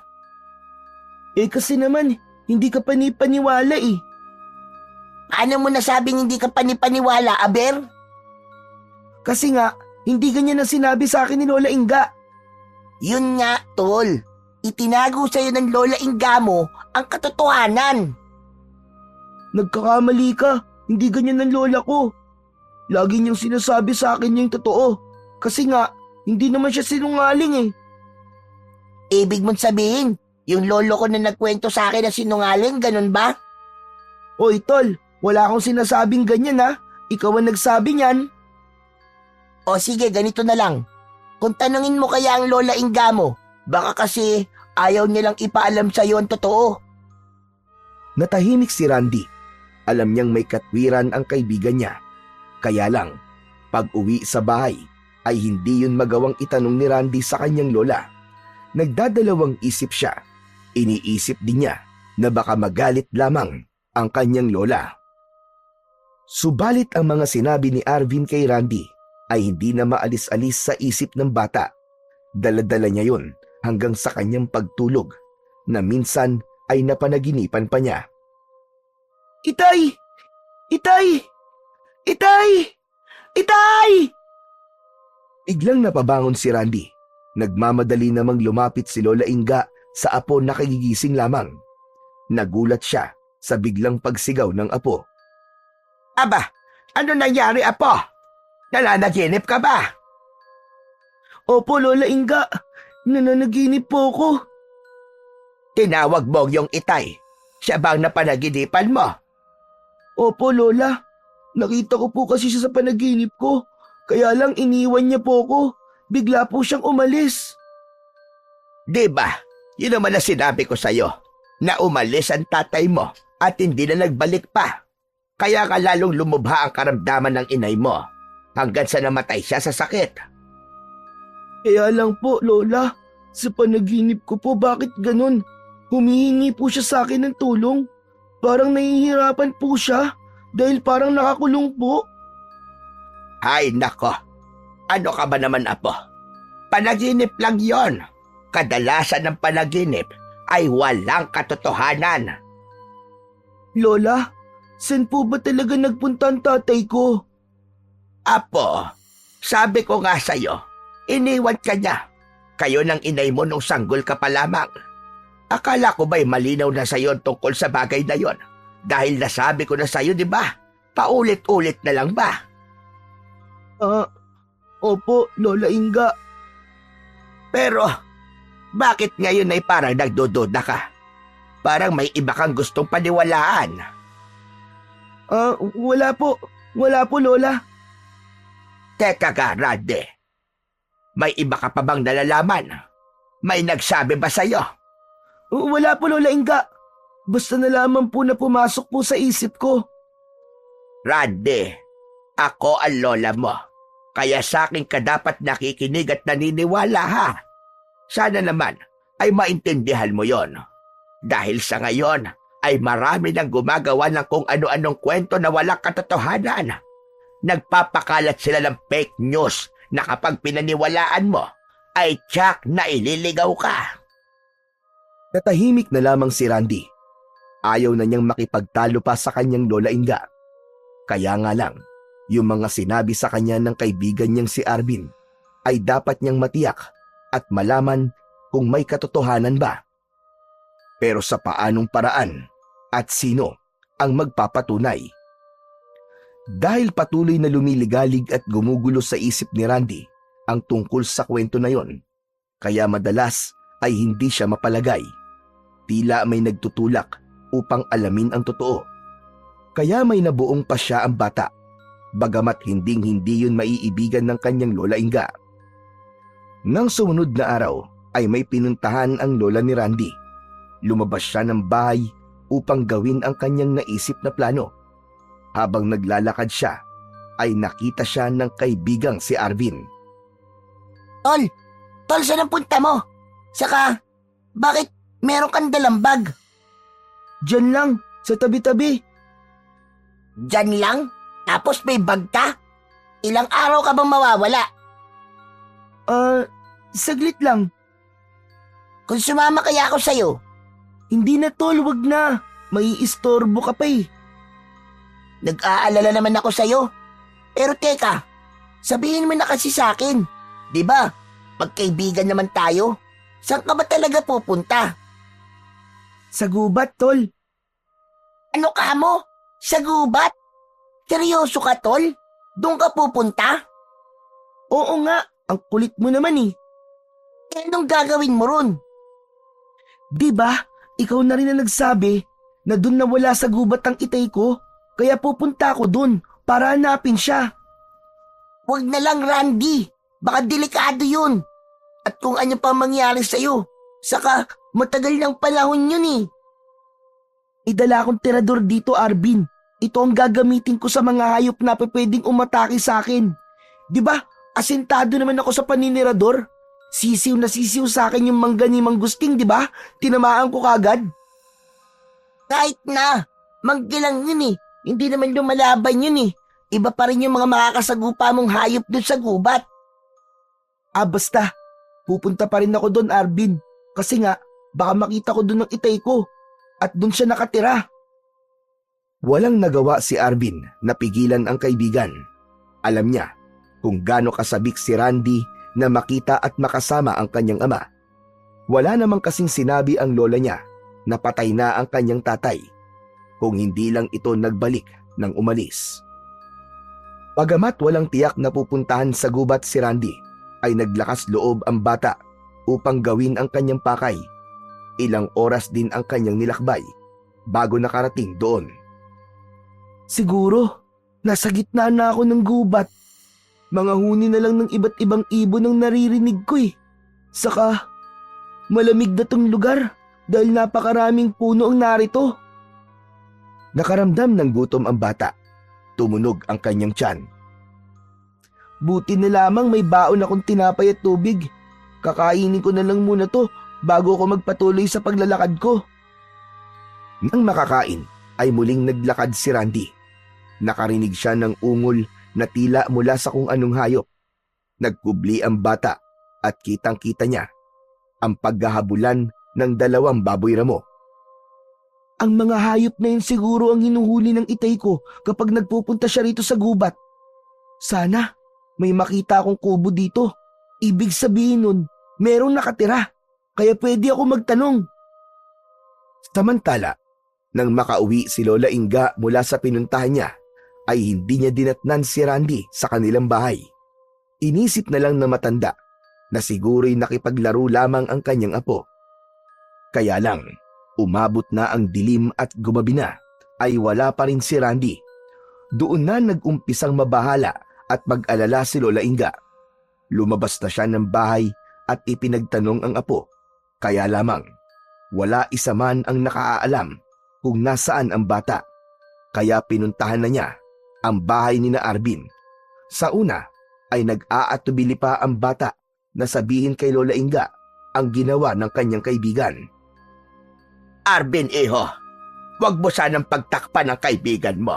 Eh kasi naman, hindi ka panipaniwala eh. Paano mo nasabing hindi ka panipaniwala, Aber? Kasi nga, hindi ganyan ang sinabi sa akin ni Lola Inga. Yun nga, Tol. Itinago sa iyo ng Lola Inga mo ang katotohanan. Nagkakamali ka, hindi ganyan ang lola ko. Lagi niyang sinasabi sa akin yung totoo. Kasi nga, hindi naman siya sinungaling eh. Ibig mong sabihin, yung lolo ko na nagkwento sa akin na sinungaling, ganun ba? Oy tol, wala akong sinasabing ganyan ha. Ikaw ang nagsabi niyan. O sige, ganito na lang. Kung tanungin mo kaya ang Lola Inga mo, baka kasi ayaw nilang ipaalam sa iyo ang totoo. Natahimik si Randy. Alam niyang may katwiran ang kaibigan niya. Kaya lang, pag uwi sa bahay, ay hindi yun magawang itanong ni Randy sa kanyang lola. Nagdadalawang isip siya. Iniisip din niya na baka magalit lamang ang kanyang lola. Subalit ang mga sinabi ni Arvin kay Randy ay hindi na maalis-alis sa isip ng bata. Dala-dala niya yun hanggang sa kanyang pagtulog na minsan ay napanaginipan pa niya. Itay! Itay! Itay! Itay! Biglang napabangon si Randy. Nagmamadali namang lumapit si Lola Inga sa apo na kagigising lamang. Nagulat siya sa biglang pagsigaw ng apo. Aba, ano nangyari, Apo? Nananaginip ka ba? Opo, Lola Inga. Nananaginip po ko. Tinawag mo yung Itay. Siya bang napanaginipan mo? Opo, Lola. Nakita ko po kasi siya sa panaginip ko. Kaya lang iniwan niya po ko. Bigla po siyang umalis. Diba, yun naman na sinabi ko sa'yo, na umalis ang tatay mo at hindi na nagbalik pa. Kaya ka lalong lumubha ang karamdaman ng inay mo hanggang sa namatay siya sa sakit. Kaya lang po, Lola. Sa panaginip ko po, bakit ganun? Humihingi po siya sa akin ng tulong. Parang nahihirapan po siya dahil parang nakakulong po. Ay nako, ano ka ba naman, Apo? Panaginip lang yon. Kadalasan ng panaginip ay walang katotohanan. Lola, saan po ba talaga nagpunta ang tatay ko? Apo, sabi ko nga sa'yo, iniwan ka niya. Kayo ng inay mo nung sanggol ka pa lamang. Akala ko ba'y malinaw na sa'yo tungkol sa bagay na yon? Dahil nasabi ko na sa'yo, di ba? Paulit-ulit na lang ba? Opo, Lola Inga. Pero, bakit ngayon ay parang nagdududa ka? Parang may iba kang gustong paniwalaan. Wala po. Wala po, Lola. Teka ka, Randy. May iba ka pa bang nalalaman? May nagsabi ba sa'yo? Wala po, Lola Inga. Basta na lamang po na pumasok po sa isip ko. Randy, ako ang lola mo. Kaya sa akin ka dapat nakikinig at naniniwala, ha? Sana naman, ay maintindihan mo yon. Dahil sa ngayon ay marami nang gumagawa ng kung ano-anong kwento na walang katotohanan. Nagpapakalat sila ng fake news na kapag pinaniwalaan mo, ay tiyak na ililigaw ka. Natahimik na lamang si Randy. Ayaw na niyang makipagtalo pa sa kanyang Lola Inga. Kaya nga lang, yung mga sinabi sa kanya ng kaibigan niyang si Arvin ay dapat niyang matiyak at malaman kung may katotohanan ba. Pero sa paanong paraan at sino ang magpapatunay? Dahil patuloy na lumiligalig at gumugulo sa isip ni Randy ang tungkol sa kwento na yon, kaya madalas ay hindi siya mapalagay. Tila may nagtutulak upang alamin ang totoo. Kaya may nabuong pa siya ang bata, bagamat hinding-hindi yun maiibigan ng kanyang Lola Inga. Nang sumunod na araw ay may pinuntahan ang lola ni Randy. Lumabas siya ng bahay upang gawin ang kanyang naisip na plano. Habang naglalakad siya, ay nakita siya ng kaibigang si Arvin. Tol, saan ang punta mo? Saka, bakit meron kang dalang bag? Diyan lang, sa tabi-tabi. Diyan lang? Tapos may bag ka? Ilang araw ka bang mawawala? Saglit lang. Kung sumama kaya ako sa'yo, Hindi na tol, wag na. Maiistorbo ka pa eh. nag-aalala naman ako sa'yo. Pero teka, sabihin mo na kasi sa'kin. Di ba, magkaibigan naman tayo. Saan ka ba talaga pupunta? Sa gubat, tol. Ano ka mo? Sa gubat? Seryoso ka, tol? Doon ka pupunta? Oo nga, ang kulit mo naman eh. Eh, anong gagawin mo ron? Di ba, ikaw na rin na nagsabi na dun nawala sa gubat ang itay ko, kaya pupunta ako dun para hanapin siya. Huwag na lang, Randy. Baka delikado yun. At kung ano pa mangyari sa'yo, saka matagal ng panahon yun eh. Idala akong tirador dito, Arvin. Ito ang gagamitin ko sa mga hayop na pwedeng umatake sa akin. Di ba, asentado naman ako sa paninirador. Sisiw na sisiw sa akin yung mangga ni Manggusting, di ba? Tinamaan ko kagad. Kahit na, manggilang yun eh. Hindi naman lumalaban yun eh. Iba pa rin yung mga makakasagupa mong hayop doon sa gubat. Basta. Pupunta pa rin ako doon, Arvin. Kasi nga, baka makita ko doon ang itay ko. At doon siya nakatira. Walang nagawa si Arvin na pigilan ang kaibigan. Alam niya kung gaano kasabik si Randy na makita at makasama ang kanyang ama. Wala namang kasing sinabi ang lola niya na patay na ang kanyang tatay, kung hindi lang ito nagbalik nang umalis. Bagamat walang tiyak na pupuntahan sa gubat si Randy, ay naglakas loob ang bata upang gawin ang kanyang pakay. Ilang oras din ang kanyang nilakbay bago nakarating doon. Siguro, nasa gitna na ako ng gubat. Mga huni na lang ng iba't ibang ibon ang naririnig ko eh. Saka, malamig na tong lugar dahil napakaraming puno ang narito. Nakaramdam ng gutom ang bata. Tumunog ang kanyang tiyan. Buti na lamang may baon akong tinapay at tubig. Kakainin ko na lang muna to bago ko magpatuloy sa paglalakad ko. Nang makakain ay muling naglakad si Randy. Nakarinig siya ng ungol na tila mula sa kung anong hayop. Nagkubli ang bata at kitang-kita niya ang paghahabulan ng dalawang baboy ramo. Ang mga hayop na yun siguro ang hinuhuli ng itay ko kapag nagpupunta siya rito sa gubat. Sana may makita akong kubo dito. Ibig sabihin nun, merong nakatira. Kaya pwede ako magtanong. Samantala, nang makauwi si Lola Inga mula sa pinuntahan niya, ay hindi niya dinatnan si Randy sa kanilang bahay. Inisip na lang na matanda na siguro'y nakipaglaro lamang ang kanyang apo. Kaya lang, umabot na ang dilim at gumabi na, ay wala pa rin si Randy. Doon na nag-umpisang mabahala at mag-alala si Lola Inga. Lumabas na siya ng bahay at ipinagtanong ang apo. Kaya lamang, wala isa man ang nakaalam kung nasaan ang bata. Kaya pinuntahan na niya ang bahay ni na Arvin. Sa una ay nag-aatubili pa ang bata na sabihin kay Lola Inga ang ginawa ng kanyang kaibigan. Arvin, iho, wag mo sanang pagtakpan ng kaibigan mo.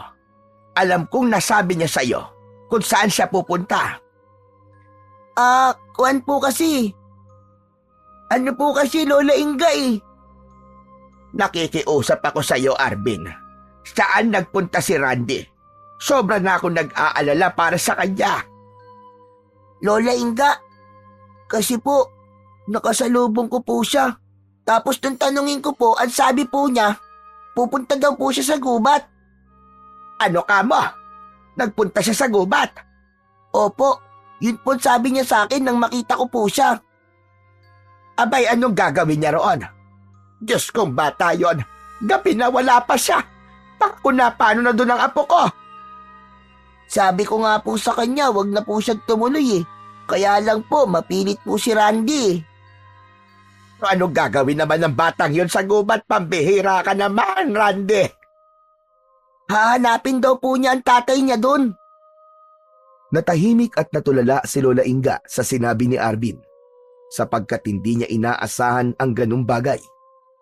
Alam kong nasabi niya sa'yo kung saan siya pupunta. Kuwan po kasi. Ano po kasi, Lola Inga eh. Nakikiusap ako sa'yo, Arvin. Saan nagpunta si Randy? Sobra na akong nag-aalala para sa kanya. Lola Inga, kasi po, nakasalubong ko po siya. Tapos nung tanungin ko po, ang sabi po niya, pupunta daw po siya sa gubat. Ano ka mo? Nagpunta siya sa gubat? Opo, yun po sabi niya sa akin nang makita ko po siya. Abay, anong gagawin niya roon? Diyos kong bata yon. Gabi na wala pa siya. Paano na doon ang apo ko? Sabi ko nga po sa kanya, wag na po siya tumuloy eh. Kaya lang po, mapilit po si Randy. Anong gagawin naman ng batang yon sa gubat? Pambihira ka naman, Randy. Hahanapin daw po niya ang tatay niya doon. Natahimik at natulala si Lola Inga sa sinabi ni Arvin, sapagkat hindi niya inaasahan ang ganung bagay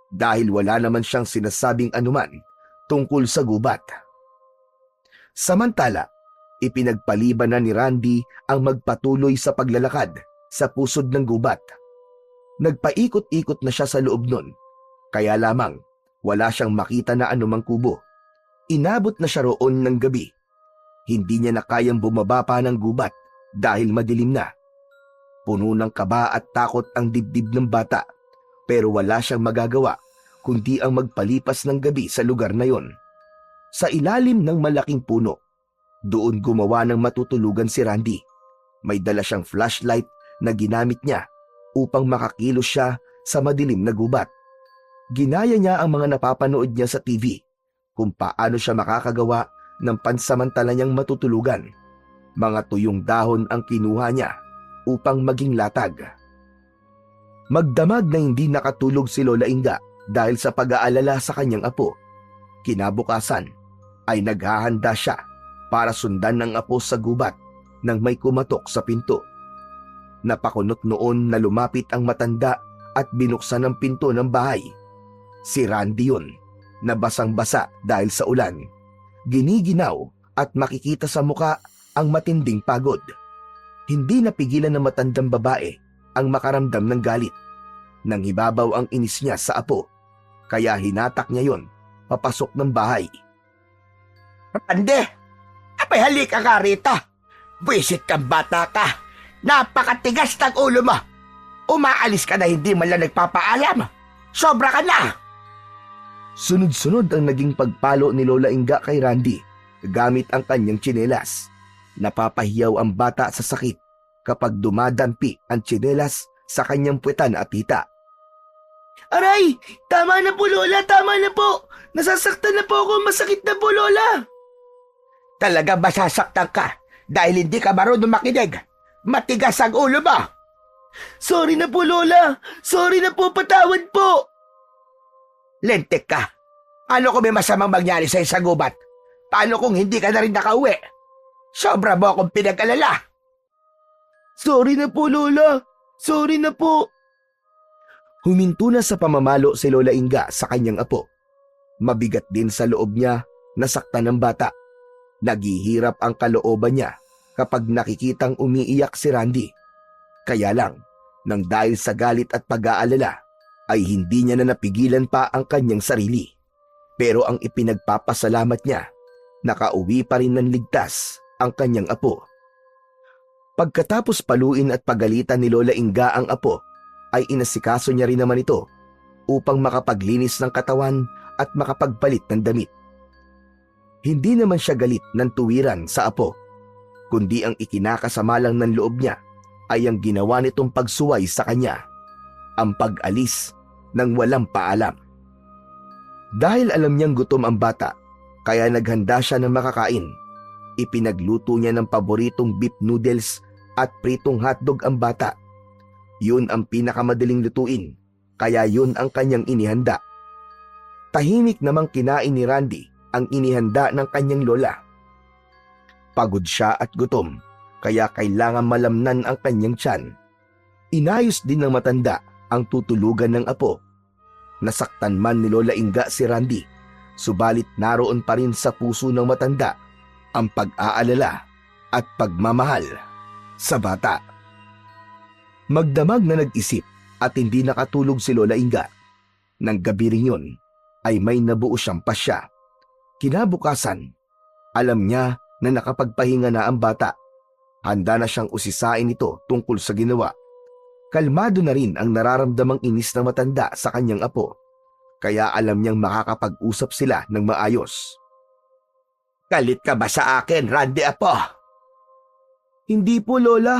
dahil wala naman siyang sinasabing anuman tungkol sa gubat. Samantala, ipinagpaliban na ni Randy ang magpatuloy sa paglalakad sa pusod ng gubat. Nagpaikot-ikot na siya sa loob nun, kaya lamang wala siyang makita na anumang kubo. Inabot na siya roon ng gabi. Hindi niya na kayang bumaba pa ng gubat dahil madilim na. Puno ng kaba at takot ang dibdib ng bata, pero wala siyang magagawa kundi ang magpalipas ng gabi sa lugar na yon. Sa ilalim ng malaking puno, doon gumawa ng matutulugan si Randy. May dala siyang flashlight na ginamit niya upang makakilos siya sa madilim na gubat. Ginaya niya ang mga napapanood niya sa TV kung paano siya makakagawa ng pansamantala niyang matutulugan. Mga tuyong dahon ang kinuha niya upang maging latag. Magdamag na hindi nakatulog si Lola Inga dahil sa pag-aalala sa kanyang apo. Kinabukasan ay naghahanda siya para sundan ng apo sa gubat nang may kumatok sa pinto. Napakunot noon na lumapit ang matanda at binuksan ang pinto ng bahay. Si Randy yun, na basang-basa dahil sa ulan. Giniginaw at makikita sa muka ang matinding pagod. Hindi napigilan ng matandang babae ang makaramdam ng galit. Nang hibabaw ang inis niya sa apo, kaya hinatak niya yon papasok ng bahay. Randy, abay halika ka rito. Buisit kang bata ka. Napakatigas ng ulo mo. Umaalis ka na hindi man lang nagpapaalam. Sobra ka na. Sunod-sunod ang naging pagpalo ni Lola Inga kay Randy gamit ang kanyang tsinelas. Napapahiyaw ang bata sa sakit kapag dumadampi ang tsinelas sa kanyang puwetan at hita. Aray! Tama na po, Lola! Tama na po! Nasasaktan na po ako! Masakit na po, Lola! Talaga masasaktan ka dahil hindi ka marunong makinig. Matigas ang ulo mo. Sorry na po, Lola! Sorry na po! Patawad po! Lentek ka. Ano kung may masamang mangyari sa'yo sa gubat? Paano kung hindi ka na rin nakauwi? Sobra mo akong pinag-alala. Sorry na po, Lola! Sorry na po! Huminto na sa pamamalo si Lola Inga sa kanyang apo. Mabigat din sa loob niya nasaktan ng bata. Naghihirap ang kalooban niya kapag nakikitang umiiyak si Randy. Kaya lang, nang dahil sa galit at pag-aalala, ay hindi niya na napigilan pa ang kanyang sarili. Pero ang ipinagpapasalamat niya, nakauwi pa rin ng ligtas ang kanyang apo. Pagkatapos paluin at pagalitan ni Lola Inga ang apo, ay inasikaso niya rin naman ito upang makapaglinis ng katawan at makapagpalit ng damit. Hindi naman siya galit ng tuwiran sa apo, kundi ang ikinakasama lang ng loob niya ay ang ginawa nitong pagsuway sa kanya, ang pag-alis ng walang paalam. Dahil alam niyang gutom ang bata, kaya naghanda siya ng makakain. Ipinagluto niya ng paboritong beef noodles at pritong hotdog ang bata. Yun ang pinakamadaling lutuin, kaya yun ang kanyang inihanda. Tahimik namang kinain ni Randy ang inihanda ng kanyang lola. Pagod siya at gutom, kaya kailangan malamnan ang kanyang tiyan. Inayos din ng matanda ang tutulugan ng apo. Nasaktan man ni Lola Inga si Randy, subalit naroon pa rin sa puso ng matanda ang pag-aalala at pagmamahal sa bata. Magdamag na nag-isip at hindi nakatulog si Lola Inga. Nang gabi rin yun ay may nabuo siyang pasya. Kinabukasan, alam niya na nakapagpahinga na ang bata. Handa na siyang usisain ito tungkol sa ginawa. Kalmado na rin ang nararamdamang inis ng matanda sa kanyang apo, kaya alam niyang makakapag-usap sila ng maayos. Galit ka ba sa akin, Randy Apo? Hindi po, Lola.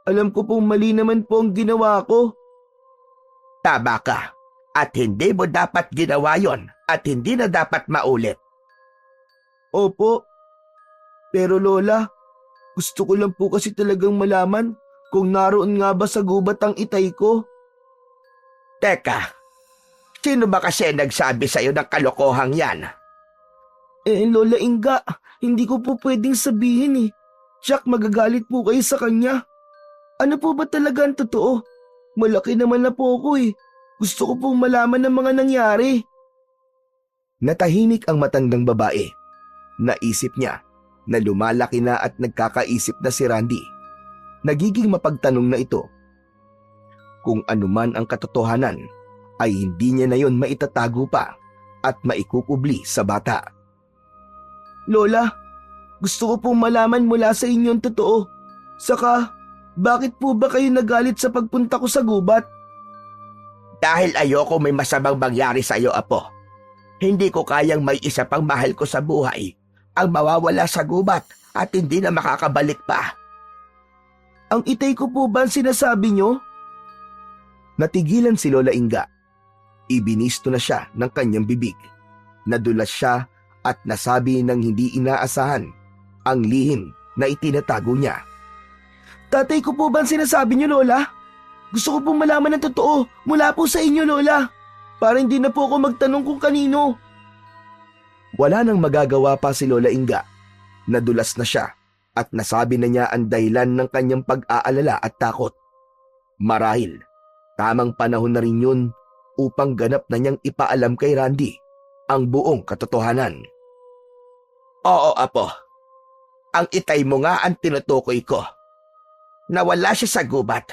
Alam ko pong mali naman po ang ginawa ko. Tama ka. At hindi mo dapat ginawa yon at hindi na dapat maulit. Opo. Pero Lola, gusto ko lang po kasi talagang malaman kung naroon nga ba sa gubat ang itay ko. Teka, sino ba kasi nagsabi sa'yo ng kalokohang yan? Lola Inga, hindi ko po pwedeng sabihin eh. Jack, magagalit po kayo sa kanya. Ano po ba talaga ang totoo? Malaki naman na po ako eh. Gusto ko pong malaman ng mga nangyari. Natahimik ang matandang babae. Naisip niya na lumalaki na at nagkakaisip na si Randy. Nagiging mapagtanong na ito. Kung anuman ang katotohanan, ay hindi niya na yon maitatago pa at maikukubli sa bata. Lola, gusto ko pong malaman mula sa inyo ang totoo. Saka, bakit po ba kayo nagalit sa pagpunta ko sa gubat? Dahil ayoko may masamang mangyari sa'yo, Apo. Hindi ko kayang may isa pang mahal ko sa buhay ang mawawala sa gubat at hindi na makakabalik pa. Ang itay ko po ba ang sinasabi nyo? Natigilan si Lola Inga. Ibinisto na siya ng kanyang bibig. Nadulas siya at nasabi ng hindi inaasahan ang lihim na itinatago niya. Tatay ko po ba ang sinasabi nyo, Lola? Gusto ko pong malaman ng totoo mula po sa inyo, Lola. Para hindi na po ako magtanong kung kanino. Wala nang magagawa pa si Lola Inga. Nadulas na siya at nasabi na niya ang dahilan ng kanyang pag-aalala at takot. Marahil, tamang panahon na rin yun upang ganap na niyang ipaalam kay Randy ang buong katotohanan. Oo, Apo. Ang itay mo nga ang tinutukoy ko. Nawala siya sa gubat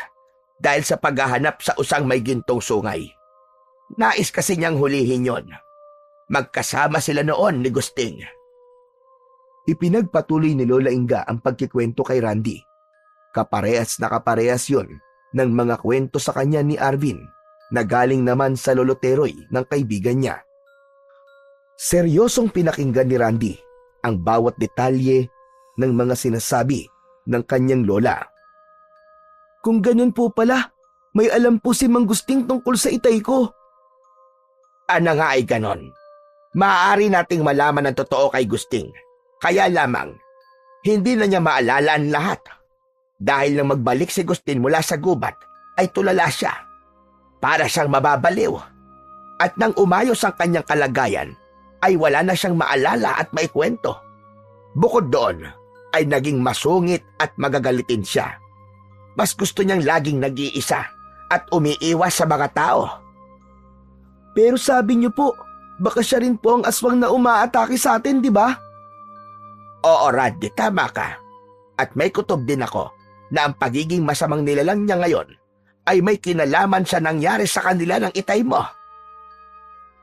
dahil sa paghahanap sa usang may gintong sungay. Nais kasi niyang hulihin yon. Magkasama sila noon ni Gusting. Ipinagpatuloy ni Lola Inga ang pagkikwento kay Randy. Kaparehas na kaparehas yon ng mga kwento sa kanya ni Arvin na galing naman sa loloteroy ng kaibigan niya. Seryosong pinakinggan ni Randy ang bawat detalye ng mga sinasabi ng kanyang lola. Kung ganun po pala, may alam po si Mang Gusting tungkol sa itay ko. Ano nga ay ganon? Maaari nating malaman ang totoo kay Gusting. Kaya lamang, hindi na niya maalala ang lahat. Dahil nang magbalik si Gusting mula sa gubat, ay tulala siya. Para siyang mababaliw. At nang umayos ang kanyang kalagayan, ay wala na siyang maalala at maikwento. Bukod doon, ay naging masungit at magagalitin siya. Mas gusto niyang laging nag-iisa at umiiwas sa mga tao. Pero sabi niyo po, baka siya rin po ang aswang na umaatake sa atin, di ba? Oo, Randy, tama ka. At may kutob din ako na ang pagiging masamang nilalang niya ngayon ay may kinalaman sa nangyari sa kanila ng itay mo.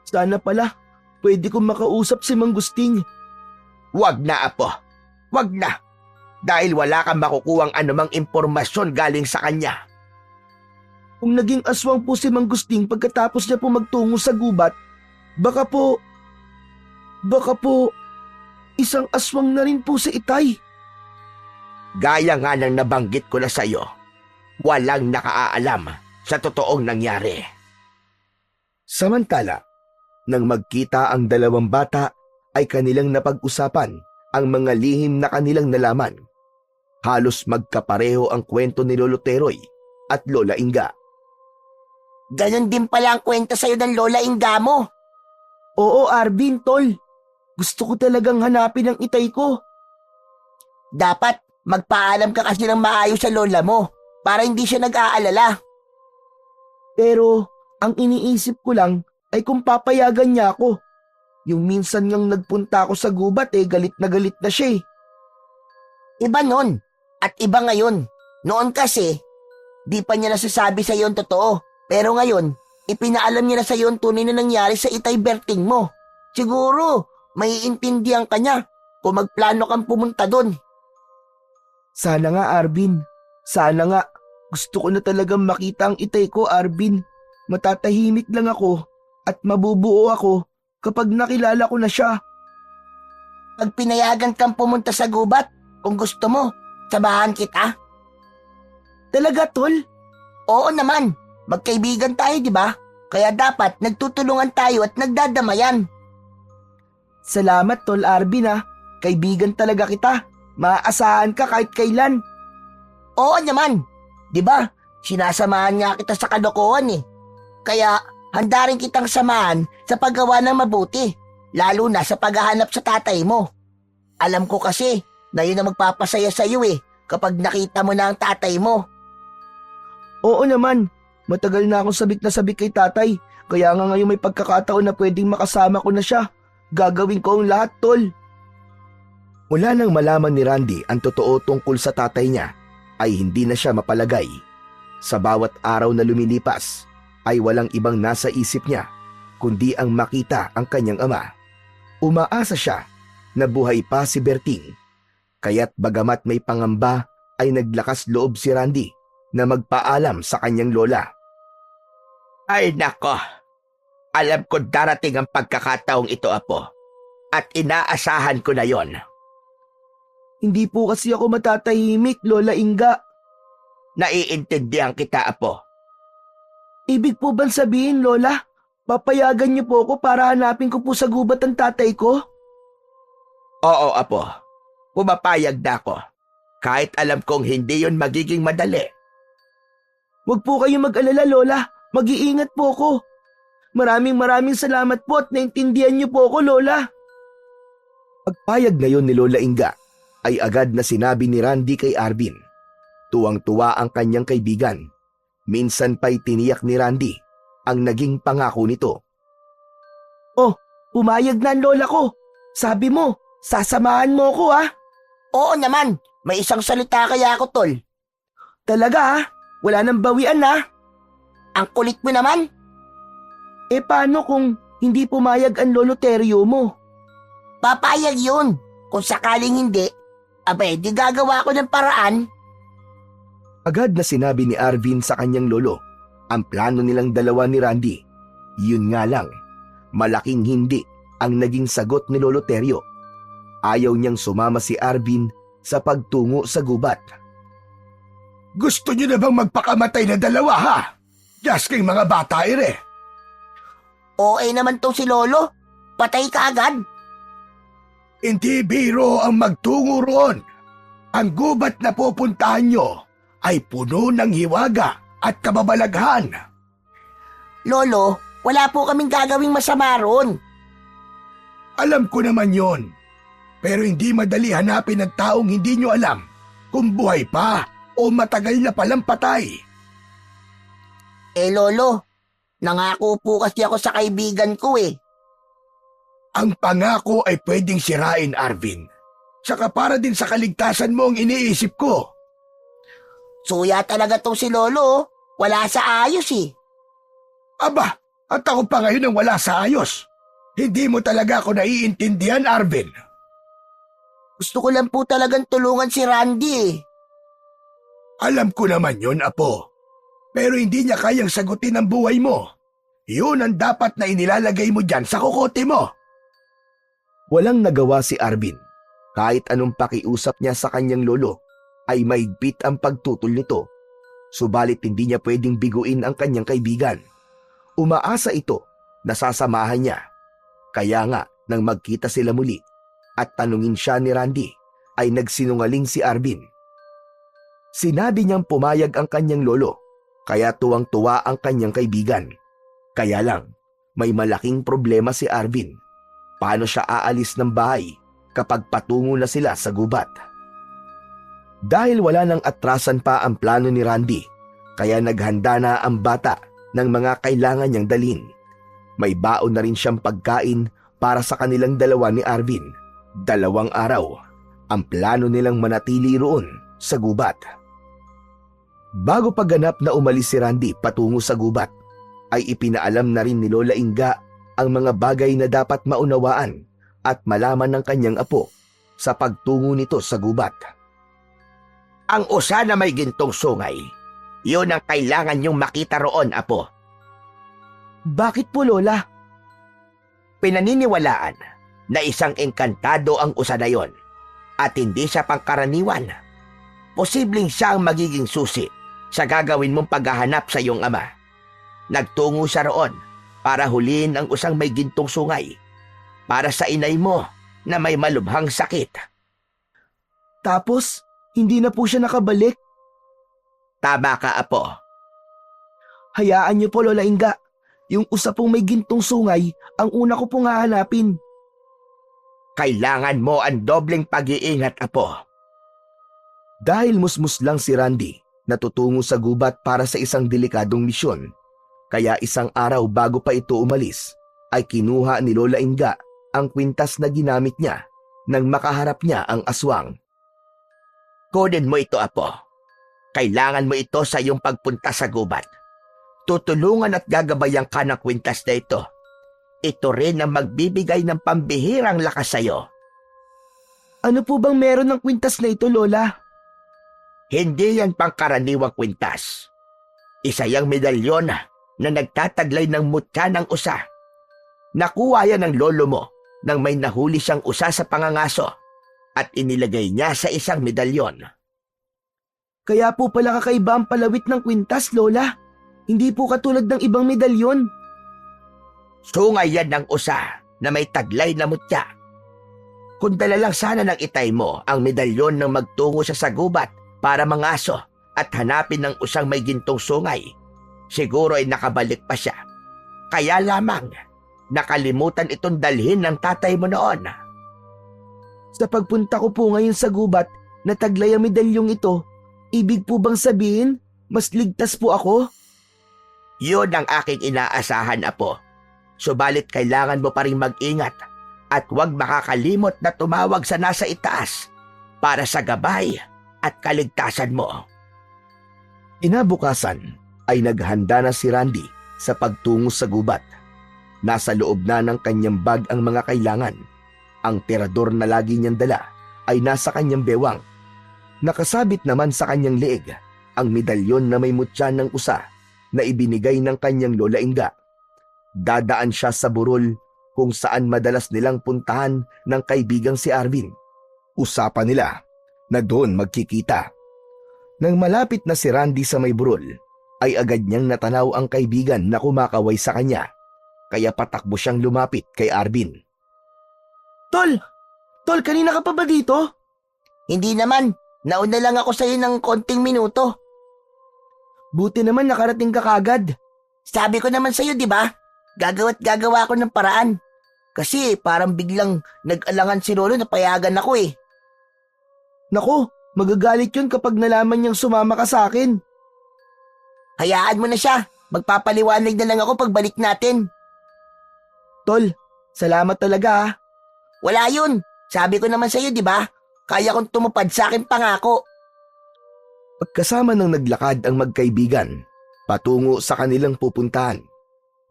Sana pala, pwede kong makausap si Mang Gusting. Wag na, Apo. Wag na. Dahil wala kang makukuhang anumang impormasyon galing sa kanya. Kung naging aswang po si Mang Gusting pagkatapos niya po magtungo sa gubat, baka po, isang aswang na rin po si itay. Gaya nga ng nabanggit ko na sa iyo, walang nakaalam sa totoong nangyari. Samantala, nang magkita ang dalawang bata, ay kanilang napag-usapan ang mga lihim na kanilang nalaman. Halos magkapareho ang kwento ni Lolo Teroy at Lola Inga. Ganon din pala ang kwento sa'yo ng Lola Inga mo. Oo, Arvin, tol. Gusto ko talagang hanapin ang itay ko. Dapat magpaalam ka kasi ng maayos sa lola mo para hindi siya nag-aalala. Pero ang iniisip ko lang ay kung papayagan niya ako. Yung minsan ngang nagpunta ako sa gubat galit na siya eh. Iba nun. At iba ngayon. Noon kasi, di pa niya nasasabi sa iyo ang totoo. Pero ngayon, ipinaalam niya na sa iyo ang tunay na nangyari sa itay Berting mo. Siguro, maiintindihan ka niya kung magplano kang pumunta doon. Sana nga, Arvin. Sana nga. Gusto ko na talagang makita ang itay ko, Arvin. Matatahimik lang ako at mabubuo ako kapag nakilala ko na siya. Pag pinayagan kang pumunta sa gubat, kung gusto mo, samahan kita. Talaga, tol? Oo naman, magkaibigan tayo, di ba? Kaya dapat nagtutulungan tayo at nagdadamayan. Salamat, tol Arvin ah. Kaibigan talaga kita. Maaasahan ka kahit kailan. Oo naman, di ba? Sinasamahan nga kita sa kalokohan eh. Kaya handa rin kitang samahan sa paggawa ng mabuti, lalo na sa paghahanap sa tatay mo. Alam ko kasi na yun ang magpapasaya sa iyo kapag nakita mo na ang tatay mo. Oo naman. Matagal na akong sabik na sabik kay tatay. Kaya nga ngayon may pagkakataon na pwedeng makasama ko na siya. Gagawin ko ang lahat, tol. Mula nang malaman ni Randy ang totoo tungkol sa tatay niya, ay hindi na siya mapalagay. Sa bawat araw na lumilipas, ay walang ibang nasa isip niya, kundi ang makita ang kanyang ama. Umaasa siya na buhay pa si Berting. Kaya't bagamat may pangamba, ay naglakas loob si Randy na magpaalam sa kanyang lola. Ay nako, alam ko darating ang pagkakataong ito, apo. At inaasahan ko na yon. Hindi po kasi ako matatahimik, Lola Inga. Naiintindihan kita, apo. Ibig po bang sabihin, Lola, papayagan niyo po ako para hanapin ko po sa gubat ang tatay ko? Oo, apo. Pumapayag na ako. Kahit alam kong hindi yon magiging madali. Huwag po kayong mag-alala, Lola. Mag-iingat po ako. Maraming salamat po at naintindihan niyo po ako, Lola. Pagpayag na yon ni Lola Inga, ay agad na sinabi ni Randy kay Arvin. Tuwang-tuwa ang kanyang kaibigan. Minsan pa'y tiniyak ni Randy ang naging pangako nito. Oh, pumayag na ang lola ko. Sabi mo, sasamahan mo ko ah. Oo naman, may isang salita kaya ako, tol. Talaga ah? Wala nang bawian ah. Ang kulit mo naman. Paano kung hindi pumayag ang lolo Teryo mo? Papayag yun. Kung sakaling hindi, abay, di gagawa ko ng paraan. Agad na sinabi ni Arvin sa kanyang lolo ang plano nilang dalawa ni Randy. Yun nga lang, malaking hindi ang naging sagot ni Lolo Teryo. Ayaw niyang sumama si Arvin sa pagtungo sa gubat. Gusto niyo na bang magpakamatay na dalawa, ha? Just kayong mga bata, ire. OA naman tong si Lolo. Patay ka agad. Hindi biro ang magtungo roon. Ang gubat na pupuntahan nyo ay puno ng hiwaga at kababalaghan. Lolo, wala po kaming gagawing masama roon. Alam ko naman yon. Pero hindi madali hanapin ng taong hindi nyo alam kung buhay pa o matagal na palang patay. Lolo, nangako po kasi ako sa kaibigan ko Ang pangako ay pwedeng sirain, Arvin. Saka para din sa kaligtasan mo ang iniisip ko. Suya talaga tong si Lolo. Wala sa ayos Aba, at ako pa ngayon ang wala sa ayos. Hindi mo talaga ako naiintindihan, Arvin. Gusto ko lang po talagang tulungan si Randy Alam ko naman yon, Apo. Pero hindi niya kayang sagutin ang buhay mo. Yun ang dapat na inilalagay mo dyan sa kokote mo. Walang nagawa si Arvin. Kahit anong pakiusap niya sa kanyang lolo, ay maigpit ang pagtutol nito. Subalit hindi niya pwedeng biguin ang kanyang kaibigan. Umaasa ito na sasamahan niya. Kaya nga, nang magkita sila muli at tanungin siya ni Randy, ay nagsinungaling si Arvin. Sinabi niyang pumayag ang kanyang lolo, kaya tuwang-tuwa ang kanyang kaibigan. Kaya lang, may malaking problema si Arvin. Paano siya aalis ng bahay kapag patungo na sila sa gubat? Dahil wala nang atrasan pa ang plano ni Randy, kaya naghanda na ang bata ng mga kailangan niyang dalhin. May baon na rin siyang pagkain para sa kanilang dalawa ni Arvin. 2 araw ang plano nilang manatili roon sa gubat. Bago pagganap na umalis si Randy patungo sa gubat, ay ipinaalam na rin ni Lola Inga ang mga bagay na dapat maunawaan at malaman ng kanyang apo sa pagtungo nito sa gubat. Ang usa na may gintong sungay, yun ang kailangan niyong makita roon, apo. Bakit po, Lola? Pinaniniwalaan na isang engkantado ang usa na yon at hindi siya pangkaraniwan. Posibleng siya ang magiging susi sa gagawin mong paghahanap sa iyong ama. Nagtungo siya roon para huliin ang usang may gintong sungay para sa inay mo na may malubhang sakit. Tapos, hindi na po siya nakabalik. Tama ka, apo. Hayaan niyo po, Lola Inga. Yung usa pong may gintong sungay, ang una ko pong hahanapin. Kailangan mo ang dobleng pag-iingat, apo. Dahil musmus lang si Randy, natutungo sa gubat para sa isang delikadong misyon. Kaya isang araw bago pa ito umalis, ay kinuha ni Lola Inga ang kwintas na ginamit niya nang makaharap niya ang aswang. Kunin mo ito, apo. Kailangan mo ito sa iyong pagpunta sa gubat. Tutulungan at gagabayan ka ng kwintas na ito. Ito rin ang magbibigay ng pambihirang lakas sa iyo. Ano po bang meron ng kwintas na ito, Lola? Hindi yan pangkaraniwang kwintas. Isa yang medalyon na nagtataglay ng mutya ng usa. Nakuha yan ng lolo mo nang may nahuli siyang usa sa pangangaso at inilagay niya sa isang medalyon. Kaya po pala kakaiba ang palawit ng kwintas, Lola. Hindi po katulad ng ibang medalyon. Sungay yan ng usa na may taglay na mutya. Kung dala lang sana ng itay mo ang medalyon nang magtungo siya sa gubat para mangaso at hanapin ng usang may gintong sungay, siguro ay nakabalik pa siya. Kaya lamang, nakalimutan itong dalhin ng tatay mo noon. Sa pagpunta ko po ngayon sa gubat na taglay ang medalyong ito, ibig po bang sabihin, mas ligtas po ako? Yun ang aking inaasahan, apo. Subalit kailangan mo pa rin mag-ingat at huwag makakalimot na tumawag sa nasa itaas para sa gabay at kaligtasan mo. Inabukasan ay naghanda na si Randy sa pagtungo sa gubat. Nasa loob na ng kanyang bag ang mga kailangan. Ang tirador na lagi niyang dala ay nasa kanyang bewang. Nakasabit naman sa kanyang leeg ang medalyon na may mutya ng usa na ibinigay ng kanyang Lola Inga. Dadaan siya sa burol kung saan madalas nilang puntahan ng kaibigang si Arvin. Usapan nila na doon magkikita. Nang malapit na si Randy sa may burol, ay agad niyang natanaw ang kaibigan na kumakaway sa kanya. Kaya patakbo siyang lumapit kay Arvin. Tol! Tol, kanina ka pa ba dito? Hindi naman. Nauna lang ako sa'yo ng konting minuto. Buti naman nakarating ka kagad. Sabi ko naman sa'yo, di ba? Gagawa't gagawa ako ng paraan. Kasi parang biglang nag-alangan si Lolo na payagan ako eh. Naku, magagalit yun kapag nalaman niyang sumama ka sa akin. Hayaan mo na siya. Magpapaliwanag na lang ako pagbalik natin. Tol, salamat talaga ah. Wala yun. Sabi ko naman sa'yo, di ba? Kaya kong tumupad sa akin pangako. Pagkasama ng naglakad ang magkaibigan, patungo sa kanilang pupuntahan,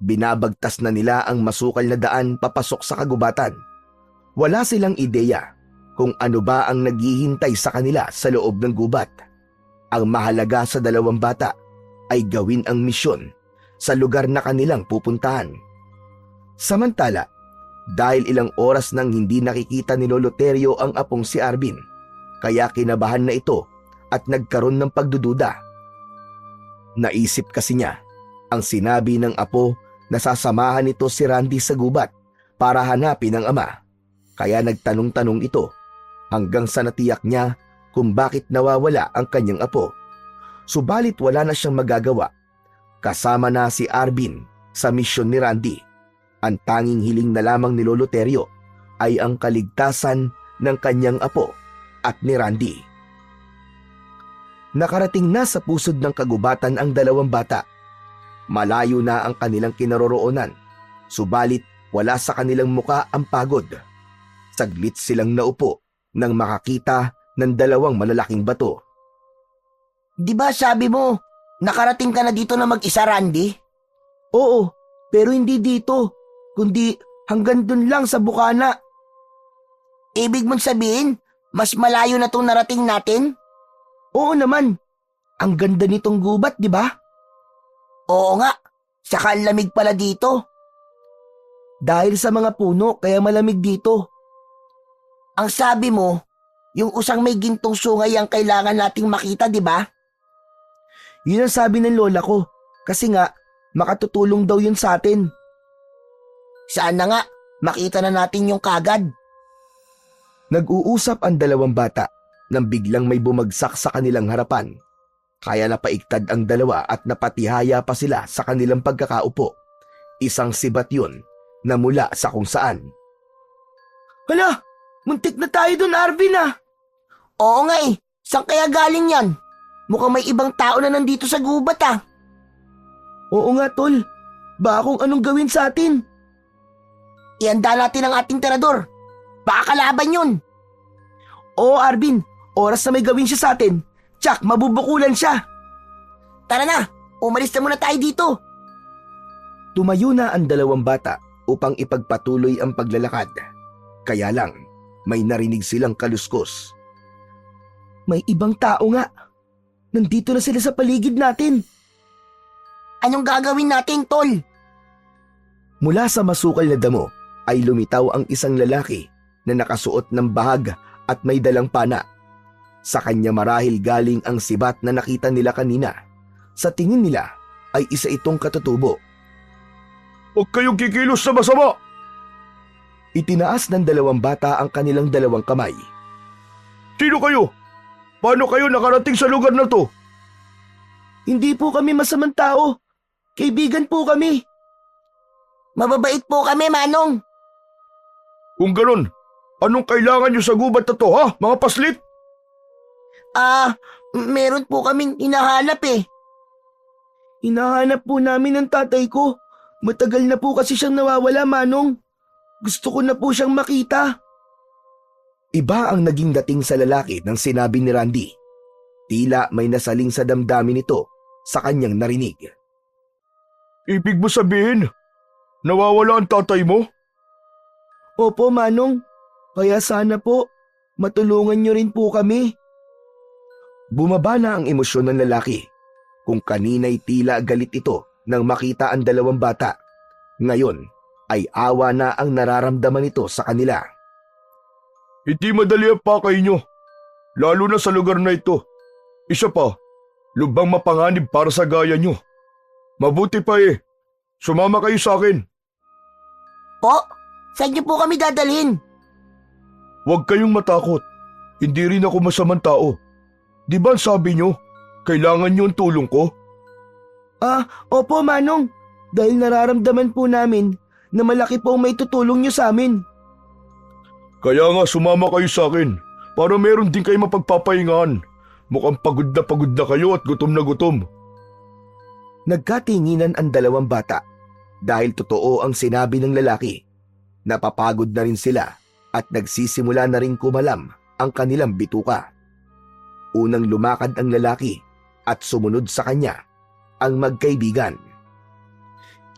binabagtas na nila ang masukal na daan papasok sa kagubatan. Wala silang ideya kung ano ba ang naghihintay sa kanila sa loob ng gubat. Ang mahalaga sa dalawang bata ay gawin ang misyon sa lugar na kanilang pupuntahan. Samantala, dahil ilang oras nang hindi nakikita ni Lolo Terio ang apong si Arvin, kaya kinabahan na ito at nagkaroon ng pagdududa. Naisip kasi niya ang sinabi ng apo na sasamahan nito si Randy sa gubat para hanapin ang ama. Kaya nagtanong-tanong ito hanggang sa natiyak niya kung bakit nawawala ang kanyang apo. Subalit wala na siyang magagawa. Kasama na si Arvin sa misyon ni Randy. Ang tanging hiling na lamang ni Lolo Terio ay ang kaligtasan ng kanyang apo at ni Randy. Nakarating na sa pusod ng kagubatan ang dalawang bata. Malayo na ang kanilang kinaroroonan, subalit wala sa kanilang muka ang pagod. Saglit silang naupo nang makakita ng dalawang malalaking bato. Di ba sabi mo, nakarating ka na dito na mag-isa, Randy? Oo, pero hindi dito, kundi hanggang dun lang sa bukana. Ibig mong sabihin, mas malayo na itong narating natin? Oo naman, ang ganda nitong gubat, di ba? Oo nga, saka ang lamig pala dito. Dahil sa mga puno kaya malamig dito. Ang sabi mo, yung usang may gintong sungay ang kailangan nating makita, di ba? Yun ang sabi ng lola ko, kasi nga makatutulong daw yun sa atin. Saan na nga, makita na natin yung kagad. Nag-uusap ang dalawang bata nang biglang may bumagsak sa kanilang harapan. Kaya napaiktad ang dalawa at napatihaya pa sila sa kanilang pagkakaupo. Isang sibat yun na mula sa kung saan. Hala, muntik na tayo dun, Arvin ah! Oo nga eh, saan kaya galing yan? Mukhang may ibang tao na nandito sa gubat ah. Oo nga, tol. Baka kung anong gawin sa atin. Ihanda natin ang ating tirador. Baka kalaban yun. Oo, Arvin. Oras na may gawin siya sa atin. Tsak, mabubukulan siya. Tara na, umalis na muna tayo dito. Tumayo na ang dalawang bata upang ipagpatuloy ang paglalakad. Kaya lang, may narinig silang kaluskos. May ibang tao nga. Nandito na sila sa paligid natin. Anong gagawin natin, tol? Mula sa masukal na damo ay lumitaw ang isang lalaki na nakasuot ng bahag at may dalang pana. Sa kanya marahil galing ang sibat na nakita nila kanina. Sa tingin nila ay isa itong katutubo. Huwag kayong kikilos sa masama! Itinaas ng dalawang bata ang kanilang dalawang kamay. Sino kayo? Paano kayo nakarating sa lugar na to? Hindi po kami masamang tao. Kaibigan po kami. Mababait po kami, Manong. Kung ganun, anong kailangan nyo sa gubat na to, ha, mga paslit? Meron po kaming hinahanap eh. Hinahanap po namin ang tatay ko. Matagal na po kasi siyang nawawala, Manong. Gusto ko na po siyang makita. Iba ang naging dating sa lalaki nang sinabi ni Randy. Tila may nasaling sa damdamin nito sa kanyang narinig. Ibig mo sabihin, nawawala ang tatay mo? Opo, Manong. Kaya sana po, matulungan niyo rin po kami. Bumaba na ang emosyon ng lalaki. Kung kanina'y tila galit ito nang makita ang dalawang bata. Ngayon ay awa na ang nararamdaman nito sa kanila. Hindi madali ang pakay nyo, lalo na sa lugar na ito. Isa pa, lubang mapanganib para sa gaya nyo. Mabuti pa sumama kayo sa akin. Po, saan niyo po kami dadalhin? Huwag kayong matakot, hindi rin ako masamang tao. Di ba sabi nyo, kailangan nyo ang tulong ko? Opo, Manong. Dahil nararamdaman po namin na malaki po ang may tutulong niyo sa amin. Kaya nga sumama kayo sa akin para meron din kayo mapagpapahingaan. Mukhang pagod na kayo at gutom na gutom. Nagkatinginan ang dalawang bata dahil totoo ang sinabi ng lalaki. Napapagod na rin sila at nagsisimula na rin kumalam ang kanilang bituka. Unang lumakad ang lalaki at sumunod sa kanya ang magkaibigan.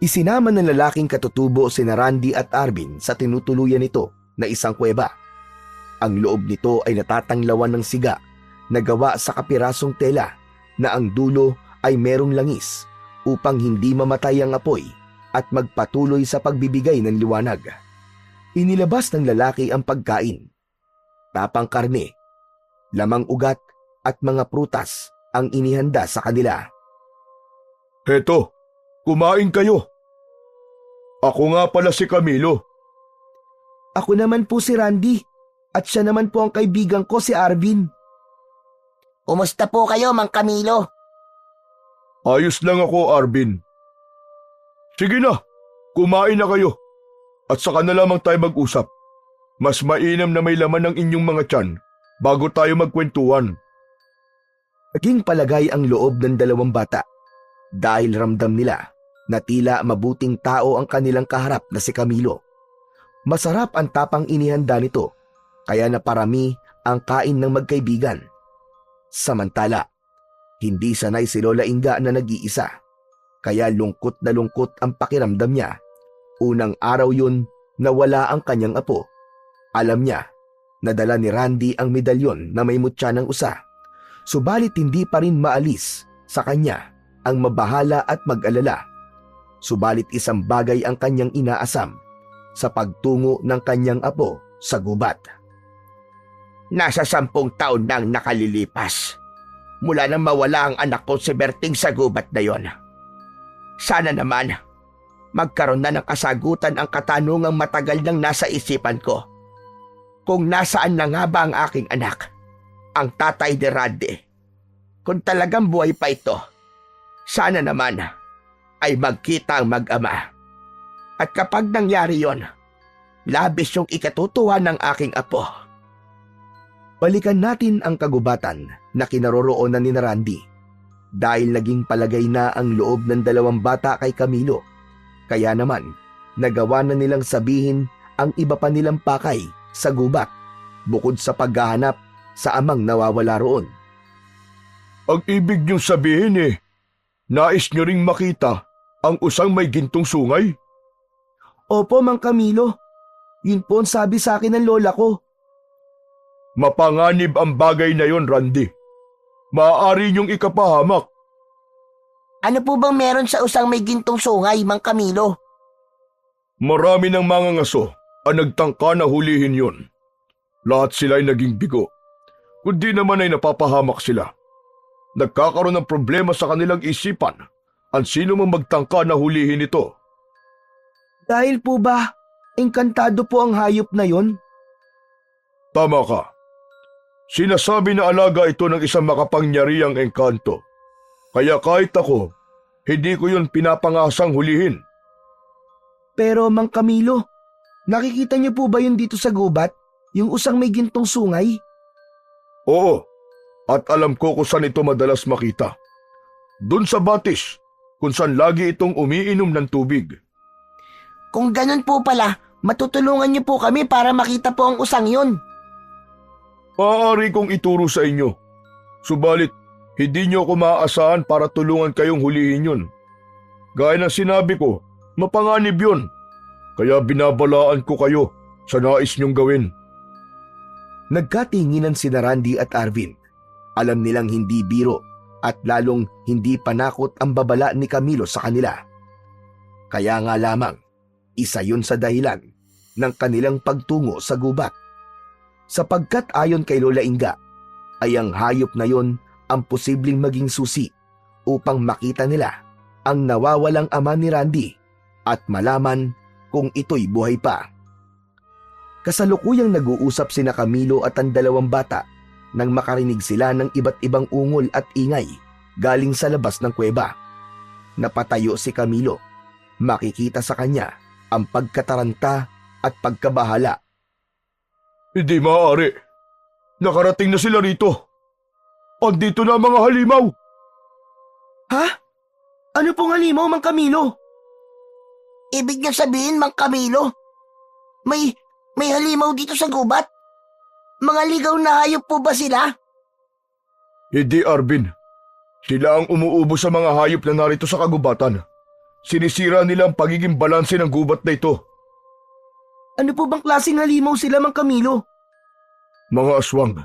Isinama ng lalaking katutubo sina Randy at Arvin sa tinutuluyan nito na isang kuweba. Ang loob nito ay natatanglawan ng siga na gawa sa kapirasong tela na ang dulo ay merong langis upang hindi mamatay ang apoy at magpatuloy sa pagbibigay ng liwanag. Inilabas ng lalaki ang pagkain. Tapang karne, lamang ugat at mga prutas ang inihanda sa kanila. Heto, kumain kayo. Ako nga pala si Camilo. Ako naman po si Randy at siya naman po ang kaibigan ko si Arvin. Kumusta po kayo, Mang Camilo? Ayos lang ako, Arvin. Sige na, kumain na kayo. At saka na lamang tayo mag-usap. Mas mainam na may laman ng inyong mga tiyan bago tayo magkwentuhan. Naging palagay ang loob ng dalawang bata dahil ramdam nila na tila mabuting tao ang kanilang kaharap na si Camilo. Masarap ang tapang inihanda nito, kaya naparami ang kain ng magkaibigan. Samantala, hindi sanay si Lola Inga na nag-iisa, kaya lungkot na lungkot ang pakiramdam niya. Unang araw yun na wala ang kanyang apo. Alam niya, nadala ni Randy ang medalyon na may mutya ng usa. Subalit hindi pa rin maalis sa kanya ang mabahala at mag-alala. Subalit isang bagay ang kanyang inaasam sa pagtungo ng kanyang apo sa gubat. Nasa 10 taon nang nakalilipas mula nang mawala ang anak ko si Berting sa gubat na yon. Sana naman magkaroon na ng kasagutan ang katanungang matagal nang nasa isipan ko. Kung nasaan na nga ba ang aking anak, ang tatay ni Randy? Kung talagang buhay pa ito, sana naman ay magkita ang mag-ama. At kapag nangyari yon, labis yung ikatutuwa ng aking apo. Balikan natin ang kagubatan na kinaroroonan ni Randy. Dahil naging palagay na ang loob ng dalawang bata kay Camilo, kaya naman nagawa na nilang sabihin ang iba pa nilang pakay sa gubat bukod sa paghahanap sa amang nawawala roon. Ang ibig niyong sabihin nais niyo ring makita ang usang may gintong sungay? Opo, Mang Camilo. Yun po ang sabi sa akin ng lola ko. Mapanganib ang bagay na yon, Randy. Maaari niyong ikapahamak. Ano po bang meron sa usang may gintong sungay, Mang Camilo? Marami ng mga ngaso ang nagtangka na hulihin yon. Lahat sila ay naging bigo. Kundi naman ay napapahamak sila. Nagkakaroon ng problema sa kanilang isipan ang sino mang magtangka na hulihin ito. Dahil po ba, engkantado po ang hayop na yon? Tama ka. Sinasabi na alaga ito ng isang makapangyarihang engkanto. Kaya kahit ako, hindi ko yun pinapangasang hulihin. Pero Mang Camilo, nakikita niyo po ba yun dito sa gubat? Yung usang may gintong sungay? Oo, at alam ko kung saan ito madalas makita. Doon sa batis, kung saan lagi itong umiinom ng tubig. Kung ganun po pala, matutulungan niyo po kami para makita po ang usang yun. Maaari kong ituro sa inyo. Subalit, hindi niyo ako maaasahan para tulungan kayong hulihin yun. Gaya ng sinabi ko, mapanganib yun. Kaya binabalaan ko kayo sa nais niyong gawin. Nagkatinginan sina Randy at Arvin. Alam nilang hindi biro at lalong hindi panakot ang babala ni Camilo sa kanila. Kaya nga lamang, isa yun sa dahilan ng kanilang pagtungo sa gubat. Sapagkat ayon kay Lola Inga, ay ang hayop na yon ang posibleng maging susi upang makita nila ang nawawalang ama ni Randy at malaman kung ito'y buhay pa. Kasalukuyang nag-uusap sina Camilo at ang dalawang bata nang makarinig sila ng iba't ibang ungol at ingay galing sa labas ng kuweba. Napatayo si Camilo. Makikita sa kanya ang pagkataranta at pagkabahala. Hindi maaari. Nakarating na sila rito. Andito na ang mga halimaw. Ha? Ano pong halimaw, Mang Camilo? Ibig niyo sabihin, Mang Camilo, may halimaw dito sa gubat? Mga ligaw na hayop po ba sila? Hindi, Arvin. Sila ang umuubo sa mga hayop na narito sa kagubatan. Sinisira nila ang pagiging balanse ng gubat na ito. Ano po bang klaseng halimaw sila, Mang Camilo? Mga aswang.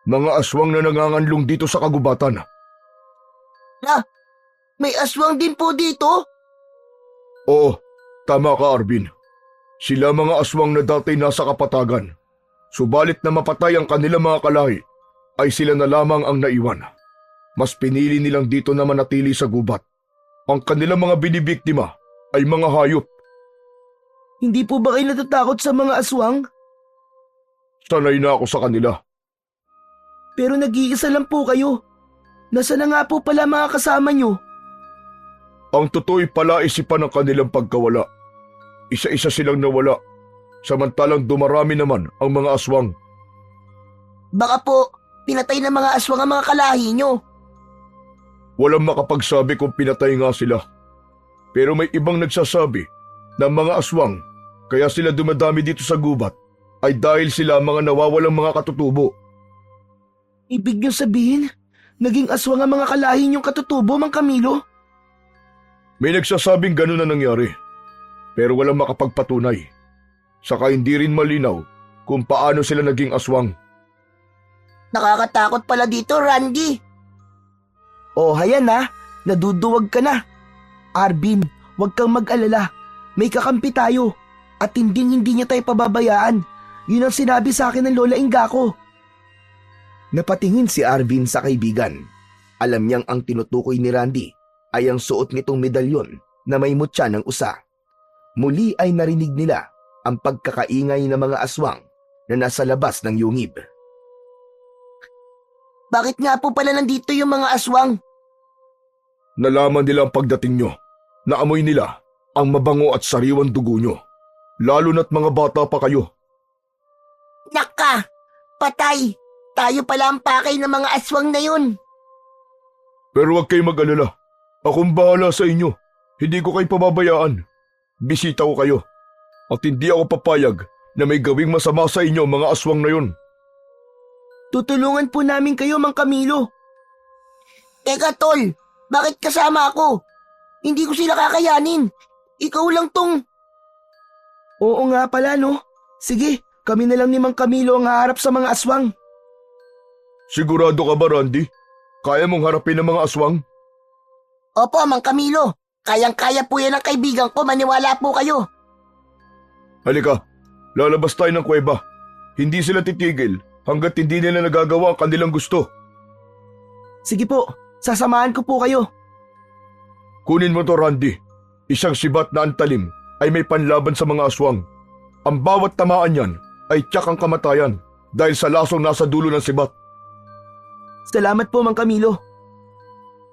Mga aswang na nanganganlong dito sa kagubatan. May aswang din po dito? Oo, tama ka, Arvin. Sila mga aswang na dati nasa kapatagan. Subalit na mapatay ang kanilang mga kalahi, ay sila na lamang ang naiwan. Mas pinili nilang dito na manatili sa gubat. Ang kanilang mga binibiktima ay mga hayop. Hindi po ba kayo natatakot sa mga aswang? Sanay na ako sa kanila. Pero nag-iisa lang po kayo. Nasaan na nga po pala mga kasama nyo? Ang totoo'y palaisipan ng kanilang pagkawala. Isa-isa silang nawala, samantalang dumarami naman ang mga aswang. Baka po, pinatay ng mga aswang ang mga kalahi nyo. Walang makapagsabi kung pinatay nga sila. Pero may ibang nagsasabi na mga aswang kaya sila dumadami dito sa gubat ay dahil sila mga nawawalang mga katutubo. Ibig niyong sabihin, naging aswang ang mga kalahi niyong katutubo, Mang Camilo? May nagsasabing ganun na nangyari, pero walang makapagpatunay. Saka hindi rin malinaw kung paano sila naging aswang. Nakakatakot pala dito, Randy. O hayan na, naduduwag ka na. Arvin, huwag kang mag-alala. May kakampi tayo. At hindi niya tayo pababayaan. Yun ang sinabi sa akin ng Lola Inga ko. Napatingin si Arvin sa kaibigan. Alam niyang ang tinutukoy ni Randy ay ang suot nitong medalyon na may mutya ng usa. Muli ay narinig nila ang pagkakaingay ng mga aswang na nasa labas ng yungib. Bakit nga po pala nandito yung mga aswang? Nalaman nila ang pagdating nyo. Naamoy nila ang mabango at sariwang dugo nyo. Lalo na't mga bata pa kayo. Naka! Patay! Tayo pala ang pakay ng mga aswang na yun. Pero huwag kayong mag-alala. Akong bahala sa inyo. Hindi ko kayo pababayaan. Bisita ko kayo. At hindi ako papayag na may gawing masama sa inyo mga aswang na yun. Tutulungan po namin kayo, Mang Camilo. Teka, Tol. Bakit kasama ako? Hindi ko sila kakayanin. Ikaw lang tong... Oo nga pala, no? Sige, kami na lang ni Mang Camilo ang haharap sa mga aswang. Sigurado ka ba, Randy? Kaya mong harapin ang mga aswang? Opo, Mang Camilo. Kayang-kaya po yan ang kaibigan ko. Maniwala po kayo. Halika, lalabas tayo ng kuweba. Hindi sila titigil hanggat hindi nila nagagawa ang kanilang gusto. Sige po, sasamahan ko po kayo. Kunin mo to, Randy. Isang sibat na antalim ay may panlaban sa mga aswang. Ang bawat tamaan yan ay tiyak ang kamatayan dahil sa lasong nasa dulo ng sibat. Salamat po, Mang Camilo.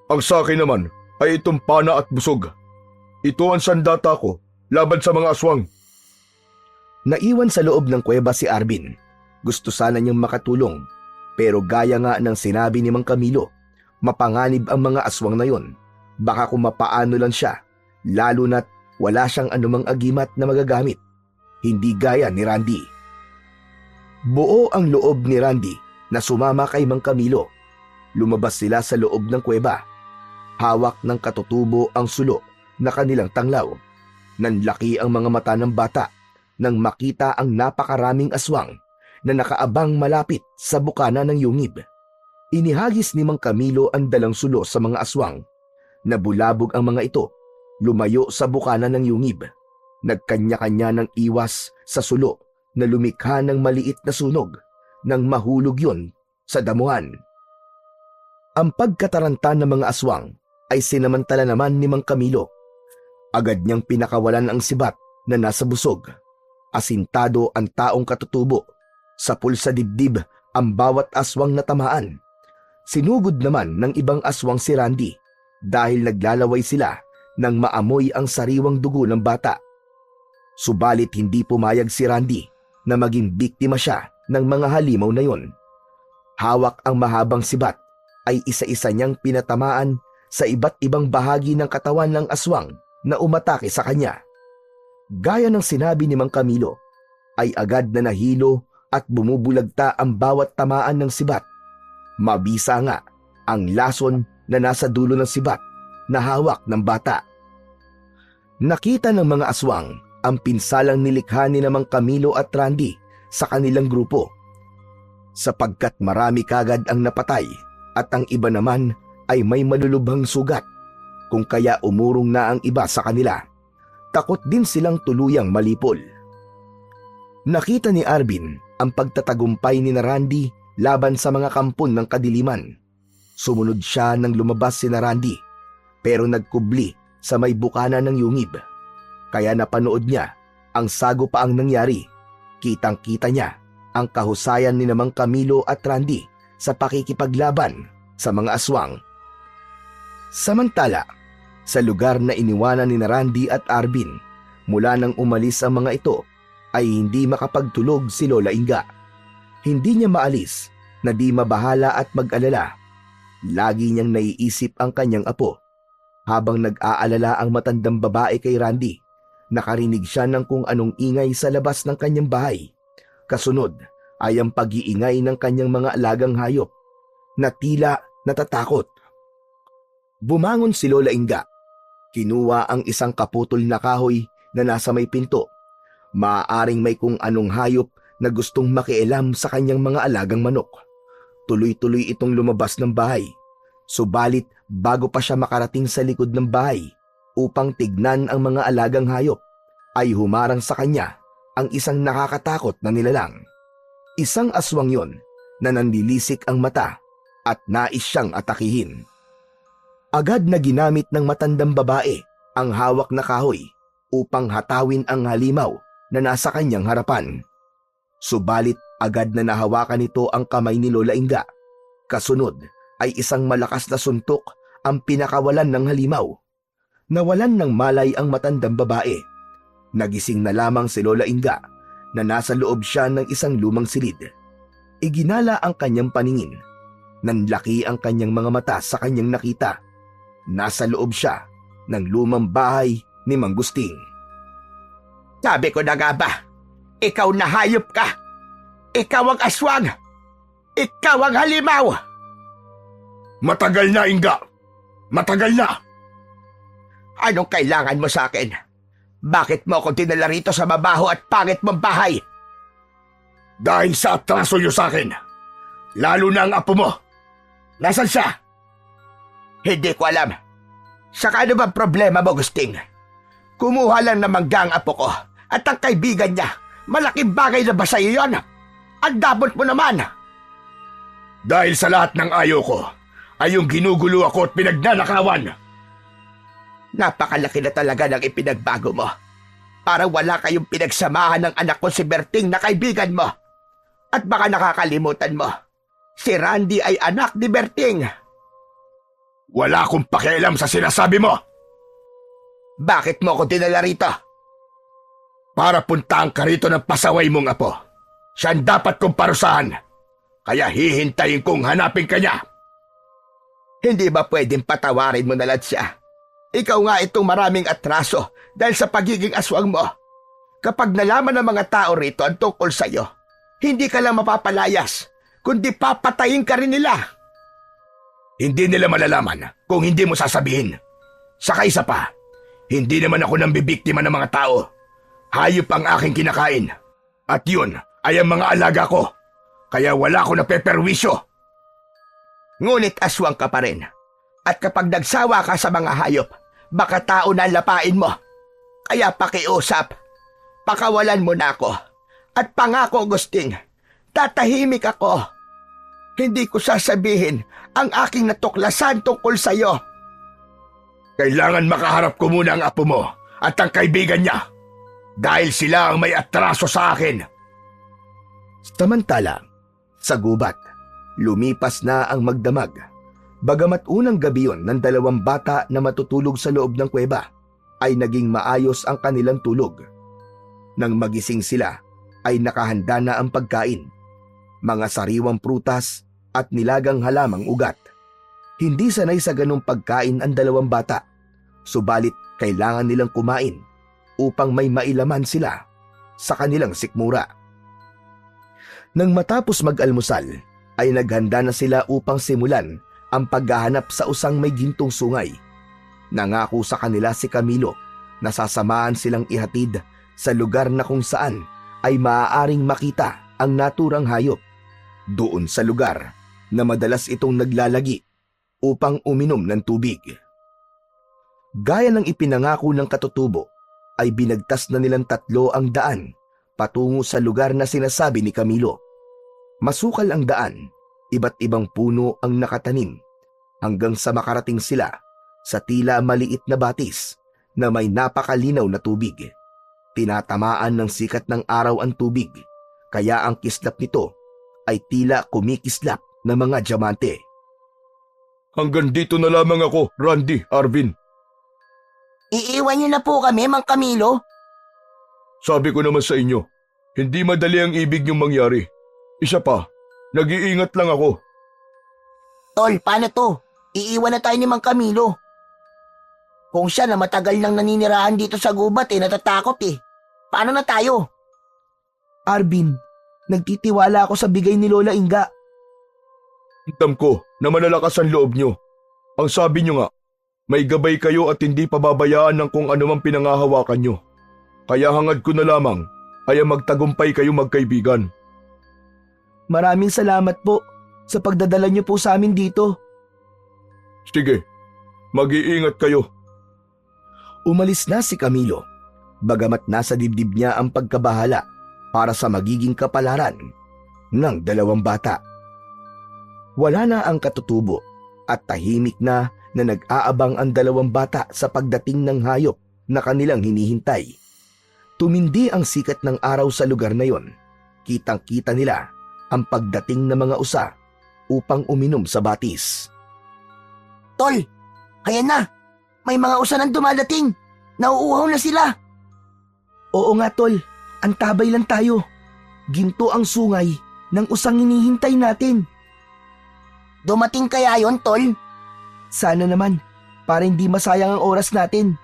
Ang sa akin naman ay itong pana at busog. Ito ang sandata ko laban sa mga aswang. Naiwan sa loob ng kuweba si Arvin. Gusto sana niyang makatulong, pero gaya nga ng sinabi ni Mang Camilo, mapanganib ang mga aswang na yon. Baka kung mapaano lang siya, lalo na't wala siyang anumang agimat na magagamit. Hindi gaya ni Randy. Buo ang loob ni Randy na sumama kay Mang Camilo. Lumabas sila sa loob ng kuweba. Hawak ng katutubo ang sulo na kanilang tanglaw. Nanlaki ang mga mata ng bata nang makita ang napakaraming aswang na nakaabang malapit sa bukana ng yungib. Inihagis ni Mang Camilo ang dalang sulo sa mga aswang. Nabulabog ang mga ito, lumayo sa bukana ng yungib. Nagkanya-kanya ng iwas sa sulo na lumikha ng maliit na sunog nang mahulog yon sa damuhan. Ang pagkataranta ng mga aswang ay sinamantala naman ni Mang Camilo. Agad niyang pinakawalan ang sibat na nasa busog. Asintado ang taong katutubo. Sapul sa dibdib ang bawat aswang na tamaan. Sinugod naman ng ibang aswang si Randy dahil naglalaway sila nang maamoy ang sariwang dugo ng bata. Subalit hindi pumayag si Randy na maging biktima siya ng mga halimaw na yon. Hawak ang mahabang sibat ay isa-isa niyang pinatamaan sa iba't ibang bahagi ng katawan ng aswang na umatake sa kanya. Gaya ng sinabi ni Mang Camilo, ay agad na nahilo at bumubulagta ang bawat tamaan ng sibat. Mabisa nga ang lason na nasa dulo ng sibat na hawak ng bata. Nakita ng mga aswang ang pinsalang nilikha ni Mang Camilo at Randy sa kanilang grupo. Sapagkat marami kagad ang napatay at ang iba naman ay may malulubhang sugat, kung kaya umurong na ang iba sa kanila. Takot din silang tuluyang malipol. Nakita ni Arvin ang pagtatagumpay ni Randy laban sa mga kampon ng kadiliman. Sumunod siya nang lumabas si Randy, pero nagkubli sa may bukana ng yungib. Kaya napanood niya ang sagupaang nangyari. Kitang-kita niya ang kahusayan ni Mang Camilo at Randy sa pakikipaglaban sa mga aswang. Samantala, sa lugar na iniwanan ni Randy at Arvin, mula nang umalis ang mga ito, ay hindi makapagtulog si Lola Inga. Hindi niya maalis na di mabahala at mag-alala. Lagi niyang naiisip ang kanyang apo. Habang nag-aalala ang matandang babae kay Randy, nakarinig siya ng kung anong ingay sa labas ng kanyang bahay. Kasunod ay ang pag-iingay ng kanyang mga alagang hayop na tila natatakot. Bumangon si Lola Inga. Kinuha ang isang kaputol na kahoy na nasa may pinto. Maaaring may kung anong hayop na gustong makialam sa kanyang mga alagang manok. Tuloy-tuloy itong lumabas ng bahay. Subalit bago pa siya makarating sa likod ng bahay upang tignan ang mga alagang hayop, ay humarang sa kanya ang isang nakakatakot na nilalang. Isang aswang yon na nanlilisik ang mata at nais siyang atakihin. Agad na ginamit ng matandang babae ang hawak na kahoy upang hatawin ang halimaw na nasa kanyang harapan. Subalit agad na nahawakan nito ang kamay ni Lola Inga. Kasunod ay isang malakas na suntok ang pinakawalan ng halimaw. Nawalan ng malay ang matandang babae. Nagising na lamang si Lola Inga na nasa loob siya ng isang lumang silid. Iginala ang kanyang paningin. Nanlaki ang kanyang mga mata sa kanyang nakita. Nasa loob siya ng lumang bahay ni Mang Gusting. Sabi ko na nga ba, ikaw na hayop ka. Ikaw ang aswang. Ikaw ang halimaw. Matagal na, Inga. Matagal na. Anong kailangan mo sa akin? Bakit mo ako dinala rito sa mabaho at pangit mong bahay? Dahil sa atraso niyo sa akin. Lalo na ang apo mo. Nasaan siya? Hindi ko alam. Saka ano bang problema mo, Gusting? Kumuha lang ng mangga ang apo ko at ang kaibigan niya. Malaking bagay na ba sa iyo yun? Ang dabot mo naman. Dahil sa lahat ng ayaw ko, ay yung ginugulo ako at pinagnanakawan. Napakalaki na talaga ng ipinagbago mo. Para wala kayong pinagsamahan ng anak ko si Berting na kaibigan mo. At baka nakakalimutan mo, si Randy ay anak ni Berting. Wala akong pakialam sa sinasabi mo. Bakit mo ako dinala rito? Para puntahan ka rito ng pasaway mong apo. Siya ang dapat kong parusahan. Kaya hihintayin kong hanapin ka niya. Hindi ba pwedeng patawarin mo na lang siya? Ikaw nga itong maraming atraso dahil sa pagiging aswang mo. Kapag nalaman ng mga tao rito ang tungkol sa'yo, hindi ka lang mapapalayas, kundi papatayin ka rin nila. Hindi nila malalaman kung hindi mo sasabihin. Saka isa pa, hindi naman ako nang bibiktima ng mga tao. Hayop ang aking kinakain. At yun ay ang mga alaga ko. Kaya wala ko na peperwisyo. Ngunit aswang ka pa rin. At kapag nagsawa ka sa mga hayop, baka tao na lapain mo. Kaya pakiusap, pakawalan mo na ako. At pangako, Gusting, tatahimik ako. Hindi ko sasabihin ang aking natuklasan tungkol sa'yo. Kailangan makaharap ko muna ang apo mo at ang kaibigan niya. Dahil sila ang may atraso sa akin. Samantala, sa gubat, lumipas na ang magdamag. Bagamat unang gabi yon ng dalawang bata na matutulog sa loob ng kuweba, ay naging maayos ang kanilang tulog. Nang magising sila, ay nakahanda na ang pagkain. Mga sariwang prutas at nilagang halamang ugat. Hindi sanay sa ganong pagkain ang dalawang bata, subalit kailangan nilang kumain upang may mailaman sila sa kanilang sikmura. Nang matapos mag-almusal, ay naghanda na sila upang simulan ang paghahanap sa usang may gintong sungay. Nangako sa kanila si Camilo na sasamahan silang ihatid sa lugar na kung saan ay maaaring makita ang naturang hayop. Doon sa lugar na madalas itong naglalagi upang uminom ng tubig. Gaya ng ipinangako ng katutubo, ay binagtas na nilang tatlo ang daan patungo sa lugar na sinasabi ni Camilo. Masukal ang daan, iba't ibang puno ang nakatanim, hanggang sa makarating sila sa tila maliit na batis na may napakalinaw na tubig. Tinatamaan ng sikat ng araw ang tubig, kaya ang kislap nito ay tila kumikislap na mga diamante. Hanggang dito na lamang ako, Randy, Arvin. Iiwan niyo na po kami, Mang Camilo. Sabi ko naman sa inyo, hindi madali ang ibig niyong mangyari. Isa pa, nag-iingat lang ako. Tol, paano to? Iiwan na tayo ni Mang Camilo. Kung siya na matagal nang naninirahan dito sa gubat natatakot Paano na tayo? Arvin, nagtitiwala ako sa bigay ni Lola Inga. Alam ko na malalakas ang loob nyo. Ang sabi nyo nga, may gabay kayo at hindi pababayaan ng kung ano mang pinangahawakan nyo. Kaya hangad ko na lamang ay magtagumpay kayo magkaibigan. Maraming salamat po sa pagdadala niyo po sa amin dito. Sige, mag-iingat kayo. Umalis na si Camilo, bagamat nasa dibdib niya ang pagkabahala para sa magiging kapalaran ng dalawang bata. Wala na ang katutubo at tahimik na nag-aabang ang dalawang bata sa pagdating ng hayop na kanilang hinihintay. Tumindi ang sikat ng araw sa lugar na yon. Kitang-kita nila ang pagdating ng mga usa upang uminom sa batis. Tol, ayan na. May mga usa nang dumadating. Nauuhaw na sila. Oo nga tol, antabay lang tayo. Ginto ang sungay ng usang hinihintay natin. Dumating kaya yon, Tol? Sana naman, para hindi masayang ang oras natin.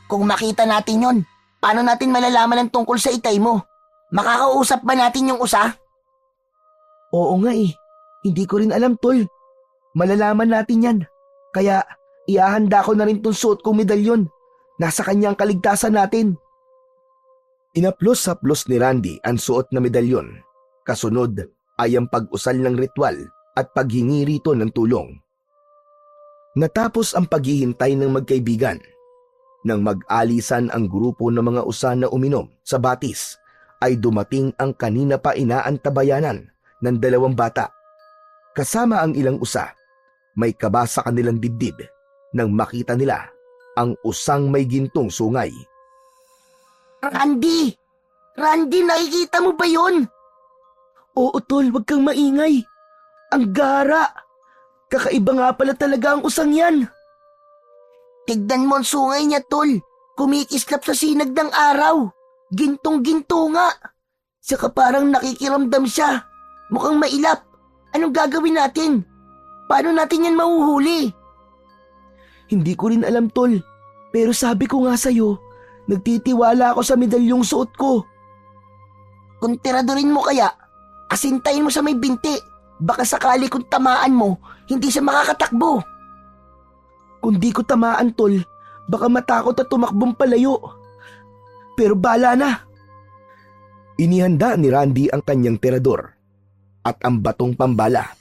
Kung makita natin yon, paano natin malalaman ang tungkol sa itay mo? Makakausap ba natin yung usa? Oo nga hindi ko rin alam tol. Malalaman natin yan. Kaya iahanda ko na rin tong suot kong medalyon. Nasa kanyang kaligtasan natin. Inaplos-haplos ni Randy ang suot na medalyon. Kasunod ay ang pag-usal ng ritual at paghingi rito ng tulong. Natapos ang paghihintay ng magkaibigan. Nang mag-alisan ang grupo ng mga usa na uminom sa batis, ay dumating ang kanina pa inaantabayanan ng dalawang bata. Kasama ang ilang usa, may kaba sa kanilang dibdib nang makita nila ang usang may gintong sungay. Randy! Randy, nakikita mo ba yun? Oo tol, wag kang maingay. Ang gara! Kakaiba nga pala talaga ang usang yan. Tignan mo ang sungay niya, Tol. Kumikislap sa sinag ng araw. Gintong-ginto nga. Saka parang nakikiramdam siya. Mukhang mailap. Anong gagawin natin? Paano natin yan mahuhuli? Hindi ko rin alam tol. Pero sabi ko nga sa'yo, nagtitiwala ako sa medalyong suot ko. Kung tiradurin mo kaya, asintayin mo sa may binti. Baka sakali kung tamaan mo, hindi siya makakatakbo. Kung di ko tamaan tol, baka matakot at tumakbong palayo. Pero bala na. Inihanda ni Randy ang kanyang tirador at ang batong pambala.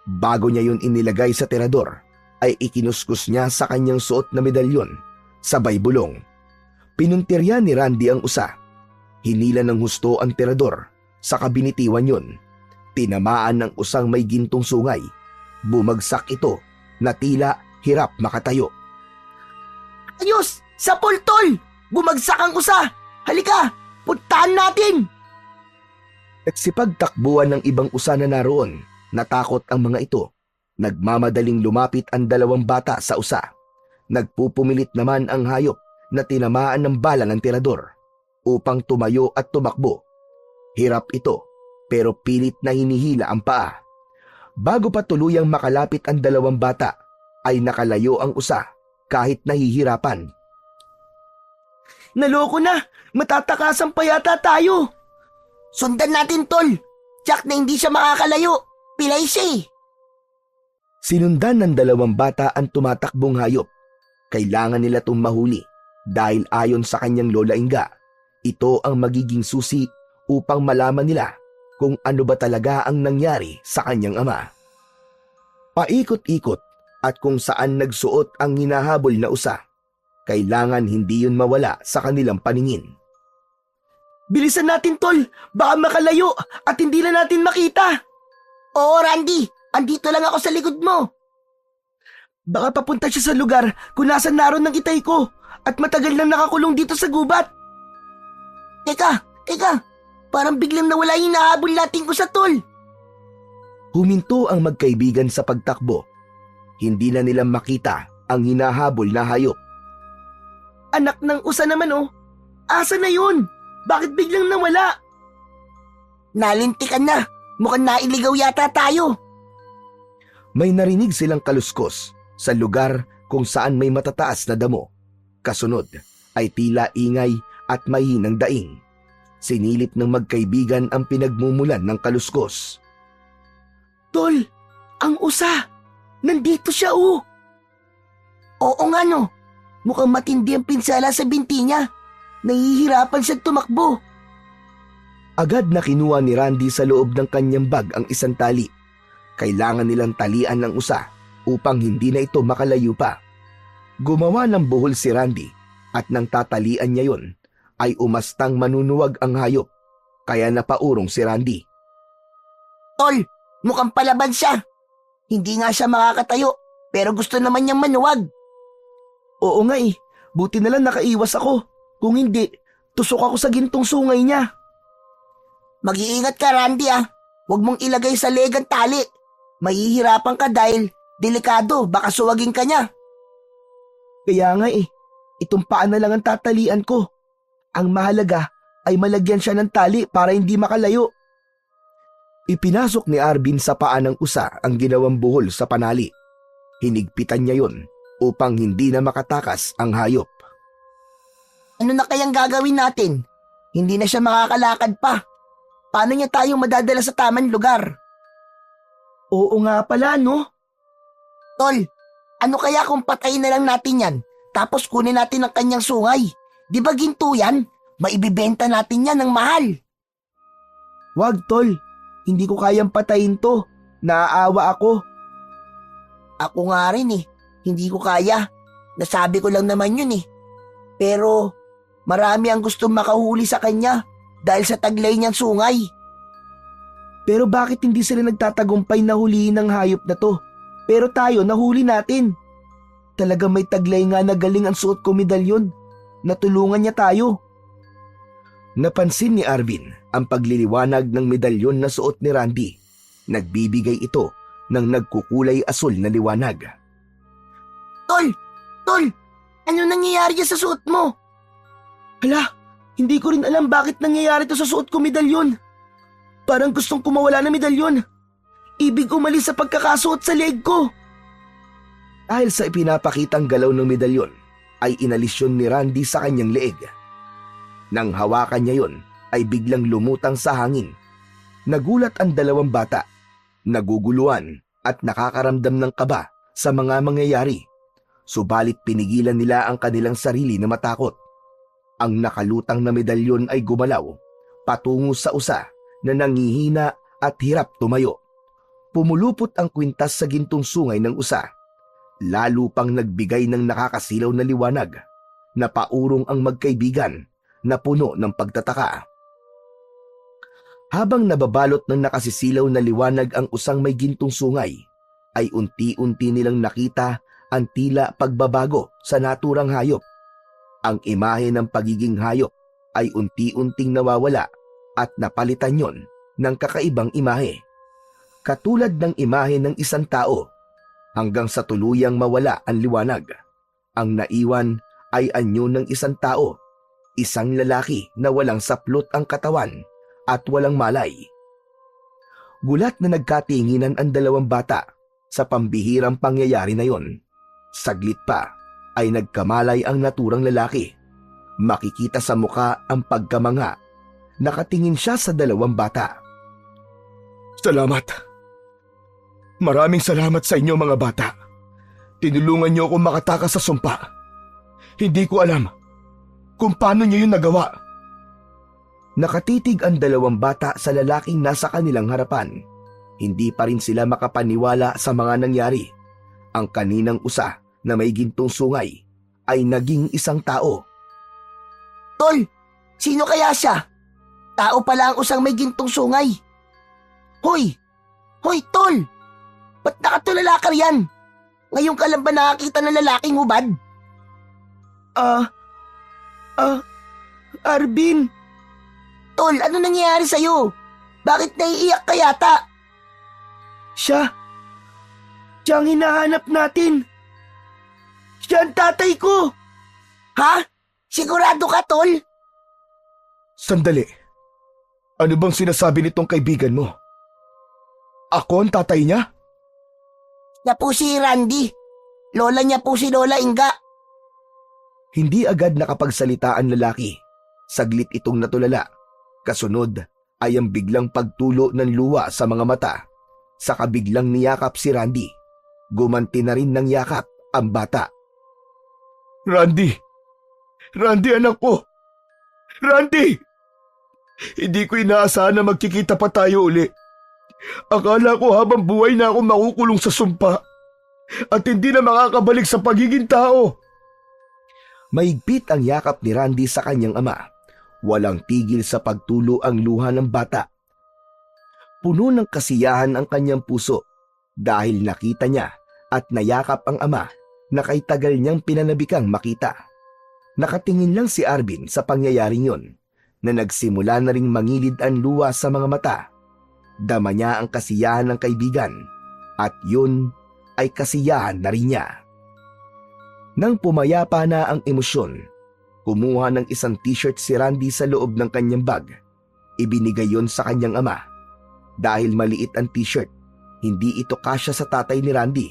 Bago niya yun inilagay sa tirador, ay ikinuskus niya sa kanyang suot na medalyon, sabay bulong. Pinuntirya ni Randy ang usa. Hinila ng husto ang tirador, saka binitiwan yun. Tinamaan ng usang may gintong sungay. Bumagsak ito na tila hirap makatayo. Ayos! Sapol, Tol! Bumagsak ang usa! Halika! Puntahan natin! Nagsipagtakbuhan ng ibang usa na naroon. Natakot ang mga ito. Nagmamadaling lumapit ang dalawang bata sa usa. Nagpupumilit naman ang hayop na tinamaan ng bala ng tirador upang tumayo at tumakbo. Hirap ito pero pilit na hinihila ang paa. Bago pa tuluyang makalapit ang dalawang bata, ay nakalayo ang usa kahit nahihirapan. Naloko na! Matatakasan pa yata tayo! Sundan natin, Tol! Tsak na hindi siya makakalayo! Pilay siya eh! Sinundan ng dalawang bata ang tumatakbong hayop. Kailangan nila itong mahuli dahil ayon sa kanyang Lola Inga, ito ang magiging susi upang malaman nila kung ano ba talaga ang nangyari sa kanyang ama. Paikot-ikot at kung saan nagsuot ang hinahabol na usa, kailangan hindi yun mawala sa kanilang paningin. Bilisan natin, Tol! Baka makalayo at hindi na natin makita! Oo, Randy! Andito lang ako sa likod mo! Baka papunta siya sa lugar kung nasan naroon ng itay ko at matagal nang nakakulong dito sa gubat. Teka! Parang biglang nawala yung nahabol nating usa, Tol! Huminto ang magkaibigan sa pagtakbo. Hindi na nila makita ang hinahabol na hayop. Anak ng usa naman oh! Asa na yun? Bakit biglang nawala? Nalintikan na! Mukhang nailigaw yata tayo! May narinig silang kaluskos sa lugar kung saan may matataas na damo. Kasunod ay tila ingay at mahinang daing. Sinilip ng magkaibigan ang pinagmumulan ng kaluskos. Tol, ang usa! Nandito siya Oo nga no. Mukhang matindi ang pinsala sa binti niya. Nahihirapan siya tumakbo. Agad na kinuha ni Randy sa loob ng kanyang bag ang isang tali. Kailangan nilang talian ng usa upang hindi na ito makalayo pa. Gumawa ng buhol si Randy at nang tatalian niya yon ay umastang manunuwag ang hayop. Kaya napaurong si Randy. Tol, mukhang palaban siya. Hindi nga siya makakatayo, pero gusto naman niyang manuwag. Oo nga buti na lang nakaiwas ako. Kung hindi, tusok ako sa gintong sungay niya. Mag-iingat ka, Randy Huwag mong ilagay sa leg ang tali. Mahihirapan ka dahil delikado, baka suwagin ka niya. Kaya nga itong paa na lang ang tatalian ko. Ang mahalaga ay malagyan siya ng tali para hindi makalayo. Ipinasok ni Arvin sa paa ng usa ang ginawang buhol sa panali. Hinigpitan niya yon upang hindi na makatakas ang hayop. Ano na kayang gagawin natin? Hindi na siya makakalakad pa. Paano niya tayo madadala sa tamang lugar? Oo nga pala, no? Tol, ano kaya kung patayin na lang natin yan, tapos kunin natin ang kanyang sungay? Di ba ginto yan? Maibibenta natin yan ng mahal. Wag, tol. Hindi ko kayang patayin to. Naaawa ako. Ako nga rin Hindi ko kaya. Nasabi ko lang naman yun Pero marami ang gustong makahuli sa kanya dahil sa taglay niyang sungay. Pero bakit hindi sila nagtatagumpay na huliin ng hayop na to? Pero tayo, nahuli natin. Talaga may taglay nga na galing ang suot ko medalyon. Natulungan niya tayo. Napansin ni Arvin ang pagliliwanag ng medalyon na suot ni Randy. Nagbibigay ito ng nagkukulay asul na liwanag. Tol, ano nangyayari dyan sa suot mo? Hala, hindi ko rin alam bakit nangyayari to sa suot ko medalyon. Parang gustong kumawala na medalyon. Ibig umalis sa pagkakasuot sa leg ko. Dahil sa ipinapakitang galaw ng medalyon, ay inalis yun ni Randy sa kanyang leeg. Nang hawakan niya yon, ay biglang lumutang sa hangin. Nagulat ang dalawang bata, naguguluhan at nakakaramdam ng kaba sa mga mangyayari. Subalit pinigilan nila ang kanilang sarili na matakot. Ang nakalutang na medalyon ay gumalaw, patungo sa usa na nangihina at hirap tumayo. Pumulupot ang kwintas sa gintong sungay ng usa. Lalo pang nagbigay ng nakakasilaw na liwanag. Napaurong ang magkaibigan na puno ng pagtataka. Habang nababalot ng nakasisilaw na liwanag ang usang may gintong sungay, ay unti-unti nilang nakita ang tila pagbabago sa naturang hayop. Ang imahe ng pagiging hayop ay unti-unting nawawala at napalitan yon ng kakaibang imahe. Katulad ng imahe ng isang tao, hanggang sa tuluyang mawala ang liwanag. Ang naiwan ay anyo ng isang tao, isang lalaki na walang saplot ang katawan at walang malay. Gulat na nagkatinginan ang dalawang bata sa pambihirang pangyayari na yon. Saglit pa ay nagkamalay ang naturang lalaki. Makikita sa muka ang pagkamanga. Nakatingin siya sa dalawang bata. Salamat. Maraming salamat sa inyo mga bata. Tinulungan niyo akong makatakas sa sumpa. Hindi ko alam kung paano niyo yun nagawa. Nakatitig ang dalawang bata sa lalaking nasa kanilang harapan. Hindi pa rin sila makapaniwala sa mga nangyari. Ang kaninang usa na may gintong sungay ay naging isang tao. Tol, sino kaya siya? Tao pala ang usang may gintong sungay. Hoy, tol! Ba't nakatulala ka riyan? Ngayon ka lang ba nakakita ng lalaking hubad? Arvin! Tol, ano nangyayari sa'yo? Bakit naiiyak ka yata? Siya ang hinahanap natin. Siya ang tatay ko. Ha? Sigurado ka, tol? Sandali. Ano bang sinasabi nitong kaibigan mo? Ako ang tatay niya? Na po si Randy. Lola niya po si Lola Inga. Hindi agad nakapagsalita ang lalaki. Saglit itong natulala. Kasunod ay ang biglang pagtulo ng luha sa mga mata. Saka biglang niyakap si Randy. Gumanti na rin ng yakap ang bata. Randy! Randy, anak ko! Randy! Hindi ko inaasahan na magkikita pa tayo uli. Akala ko habang buhay na ako makukulong sa sumpa at hindi na makakabalik sa pagiging tao. Maigpit ang yakap ni Randy sa kanyang ama. Walang tigil sa pagtulo ang luha ng bata. Puno ng kasiyahan ang kanyang puso dahil nakita niya at nayakap ang ama na kay tagal niyang pinanabikang makita. Nakatingin lang si Arvin sa pangyayaring yon na nagsimula na ring mangilid ang luha sa mga mata. Dama niya ang kasiyahan ng kaibigan at yun ay kasiyahan na rin niya. Nang pumayapa na ang emosyon, kumuha ng isang t-shirt si Randy sa loob ng kanyang bag. Ibinigay yon sa kanyang ama. Dahil maliit ang t-shirt, hindi ito kasya sa tatay ni Randy,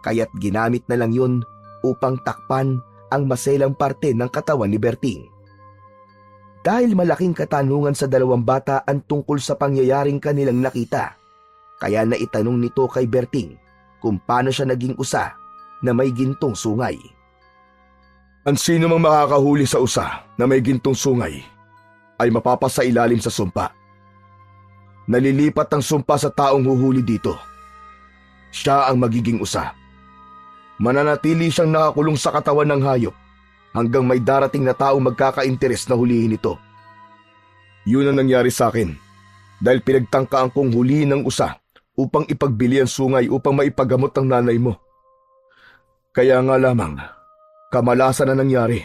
kaya't ginamit na lang yun upang takpan ang maselang parte ng katawan ni Berting. Dahil malaking katanungan sa dalawang bata ang tungkol sa pangyayaring kanilang nakita, kaya naitanong nito kay Berting kung paano siya naging usa na may gintong sungay. Ang sino mang makakahuli sa usa na may gintong sungay ay mapapasailalim sa sumpa. Nalilipat ang sumpa sa taong huhuli dito. Siya ang magiging usa. Mananatili siyang nakakulong sa katawan ng hayop hanggang may darating na taong magkaka-interes na hulihin ito. Yun ang nangyari sa akin dahil pinagtangkaan kong hulihin ng usa upang ipagbili ang sungay upang maipagamot ang nanay mo. Kaya nga lamang, kamalasan na nangyari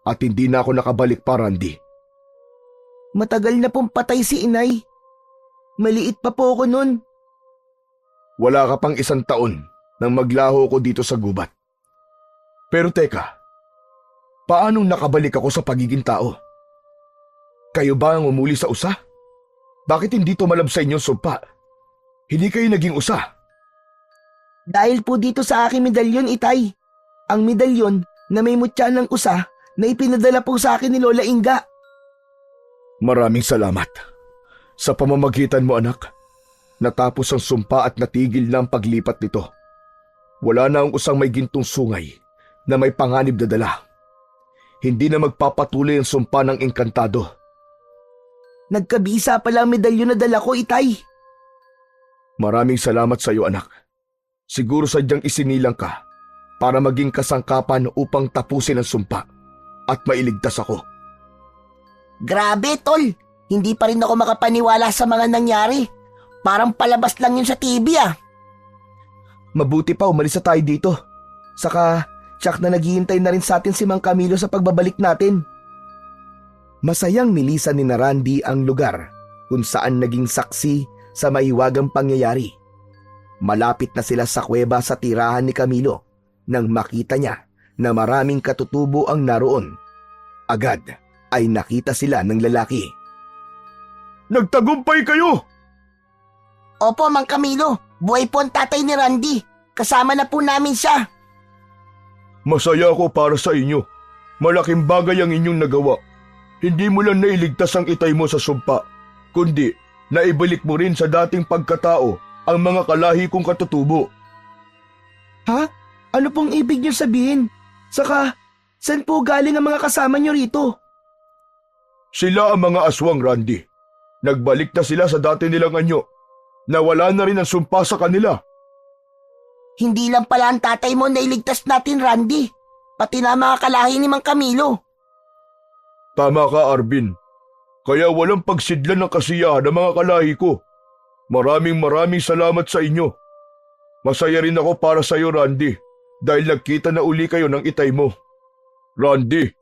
at hindi na ako nakabalik pa, Randy. Matagal na pong patay si inay. Maliit pa po ako nun. Wala ka pang 1 taon nang maglaho ko dito sa gubat. Pero teka, paanong nakabalik ako sa pagiging tao? Kayo ba ang umuli sa usa? Bakit hindi tumalab sa inyong sumpa? Hindi kayo naging usa. Dahil po dito sa aking medalyon, itay. Ang medalyon na may mutya ng usa na ipinadala po sa akin ni Lola Inga. Maraming salamat. Sa pamamagitan mo, anak, natapos ang sumpa at natigil na ang paglipat nito. Wala na ang usang may gintong sungay na may panganib na dala. Hindi na magpapatuloy ang sumpa ng engkantado. Nagkabisa pala ang medalyon na dala ko, itay. Maraming salamat sa iyo, anak. Siguro sadyang isinilang ka para maging kasangkapan upang tapusin ang sumpa at mailigtas ako. Grabe, tol. Hindi pa rin ako makapaniwala sa mga nangyari. Parang palabas lang yun sa TV, ah. Mabuti pa umalis na tayo dito. Saka, tsak na naghihintay na rin sa atin si Mang Camilo sa pagbabalik natin. Masayang nilisan ni Randy ang lugar kung saan naging saksi sa mahiwagang pangyayari. Malapit na sila sa kuweba sa tirahan ni Camilo nang makita niya na maraming katutubo ang naroon. Agad ay nakita sila ng lalaki. Nagtagumpay kayo! Opo, Mang Camilo. Buhay po ang tatay ni Randy. Kasama na po namin siya. Masaya ako para sa inyo. Malaking bagay ang inyong nagawa. Hindi mo lang nailigtas ang itay mo sa sumpa, kundi naibalik mo rin sa dating pagkatao ang mga kalahi kong katutubo. Ha? Ano pong ibig niyo sabihin? Saka, saan po galing ang mga kasama niyo rito? Sila ang mga aswang, Randy. Nagbalik na sila sa dati nilang anyo. Nawala na rin ang sumpa sa kanila. Hindi lang pala ang tatay mo nailigtas natin, Randy. Pati na mga kalahi ni Mang Camilo. Tama ka, Arvin. Kaya walang pagsidlan ng kasiyahan ng mga kalahi ko. Maraming salamat sa inyo. Masaya rin ako para sa iyo, Randy, dahil nagkita na uli kayo ng itay mo. Randy,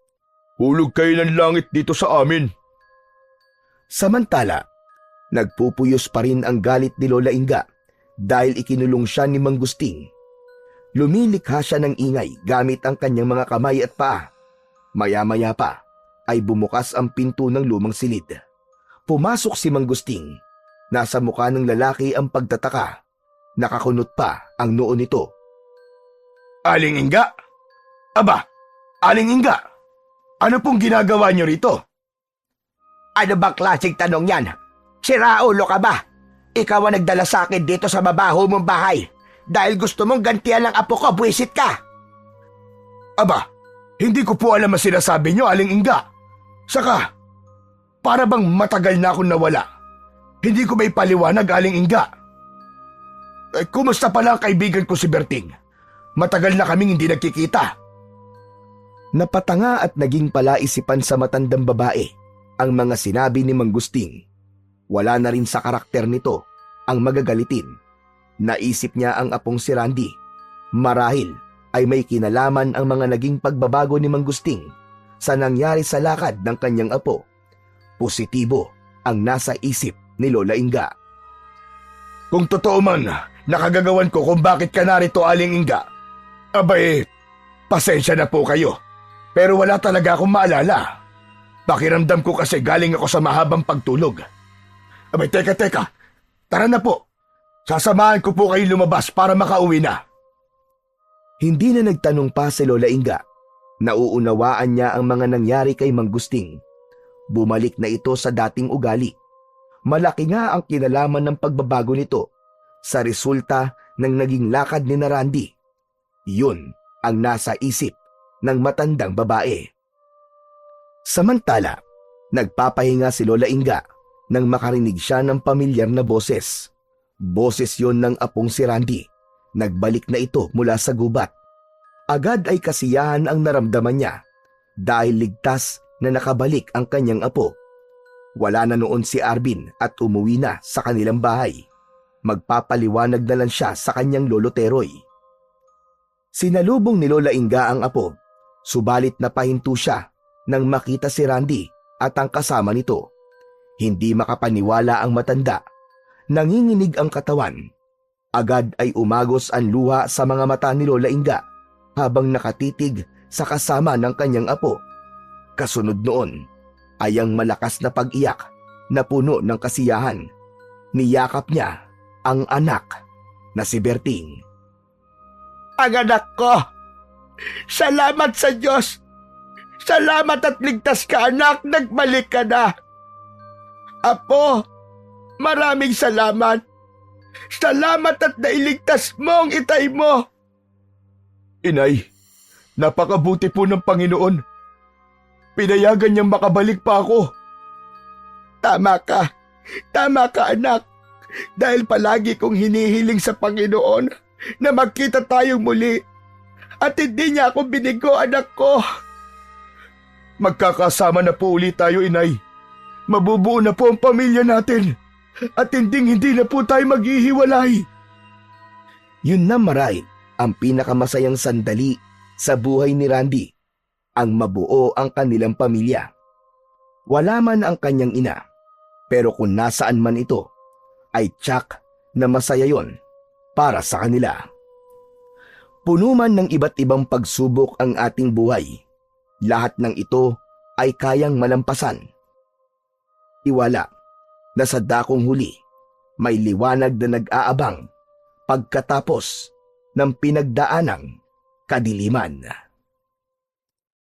hulog kayo ng langit dito sa amin. Samantala, nagpupuyos pa rin ang galit ni Lola Inga dahil ikinulong siya ni Mang Gusting. Lumilikha siya ng ingay gamit ang kanyang mga kamay at paa. Maya-maya pa ay bumukas ang pinto ng lumang silid. Pumasok si Mang Gusting. Nasa mukha ng lalaki ang pagtataka. Nakakunot pa ang noo nito. Aling Inga? Aba, Aling Inga, ano pong ginagawa niyo rito? Ano bang klaseng tanong yan? Siraulo ka ba? Ikaw ang nagdala sa akin dito sa mabaho mong bahay. Dahil gusto mong gantihan ng apo ko, buwisit ka. Aba, hindi ko po alam ang sinasabi niyo, Aling Inga. Saka, para bang matagal na akong nawala. Hindi ko may paliwanag, Aling Inga. Kumusta pala ang kaibigan ko si Berting? Matagal na kaming hindi nagkikita. Napatanga at naging palaisipan sa matandang babae ang mga sinabi ni Mang Gusting. Wala na rin sa karakter nito ang magagalitin. Naisip niya ang apong si Randy. Marahil ay may kinalaman ang mga naging pagbabago ni Mang Gusting sa nangyari sa lakad ng kanyang apo. Positibo ang nasa isip ni Lola Inga. Kung totoo man, nakagagawan ko kung bakit ka narito, Aling Inga. Abay, pasensya na po kayo. Pero wala talaga akong maalala. Pakiramdam ko kasi galing ako sa mahabang pagtulog. Abay, teka. Tara na po. Sasamahan ko po kayo lumabas para makauwi na. Hindi na nagtanong pa si Lola Inga. Nauunawaan niya ang mga nangyari kay Mang Gusting. Bumalik na ito sa dating ugali. Malaki nga ang kinalaman ng pagbabago nito sa resulta ng naging lakad ni Randy. Yun ang nasa isip ng matandang babae. Samantala, nagpapahinga si Lola Inga nang makarinig siya ng pamilyar na boses. Boses yon ng apong si Randy. Nagbalik na ito mula sa gubat. Agad ay kasiyahan ang naramdaman niya dahil ligtas na nakabalik ang kanyang apo. Wala na noon si Arvin at umuwi na sa kanilang bahay. Magpapaliwanag na lang siya sa kanyang lolo Teroy. Sinalubong ni Lola Inga ang apo, subalit napahinto siya nang makita si Randy at ang kasama nito. Hindi makapaniwala ang matanda. Nanginginig ang katawan. Agad ay umagos ang luha sa mga mata ni Lola Inga habang nakatitig sa kasama ng kanyang apo. Kasunod noon ay ang malakas na pag-iyak na puno ng kasiyahan. Niyakap niya ang anak na si Berting. Ang anak ko! Salamat sa Diyos! Salamat at ligtas ka, anak! Nagbalik ka na! Apo, maraming salamat! Salamat at nailigtas mo ang itay mo! Inay, napakabuti po ng Panginoon. Pinayagan niyang makabalik pa ako. Tama ka anak. Dahil palagi kong hinihiling sa Panginoon na magkita tayong muli. At hindi niya ako binigo, anak ko. Magkakasama na po ulit tayo, Inay. Mabubuo na po ang pamilya natin. At hindi na po tayo maghihiwalay. Yun na marahil ang pinakamasayang sandali sa buhay ni Randy, ang mabuo ang kanilang pamilya. Wala man ang kanyang ina, pero kung nasaan man ito, ay tiyak na masaya yon para sa kanila. Puno man ng iba't ibang pagsubok ang ating buhay, lahat ng ito ay kayang malampasan. Iwala na sa dakong huli, may liwanag na nag-aabang pagkatapos ng pinagdaanang kadiliman.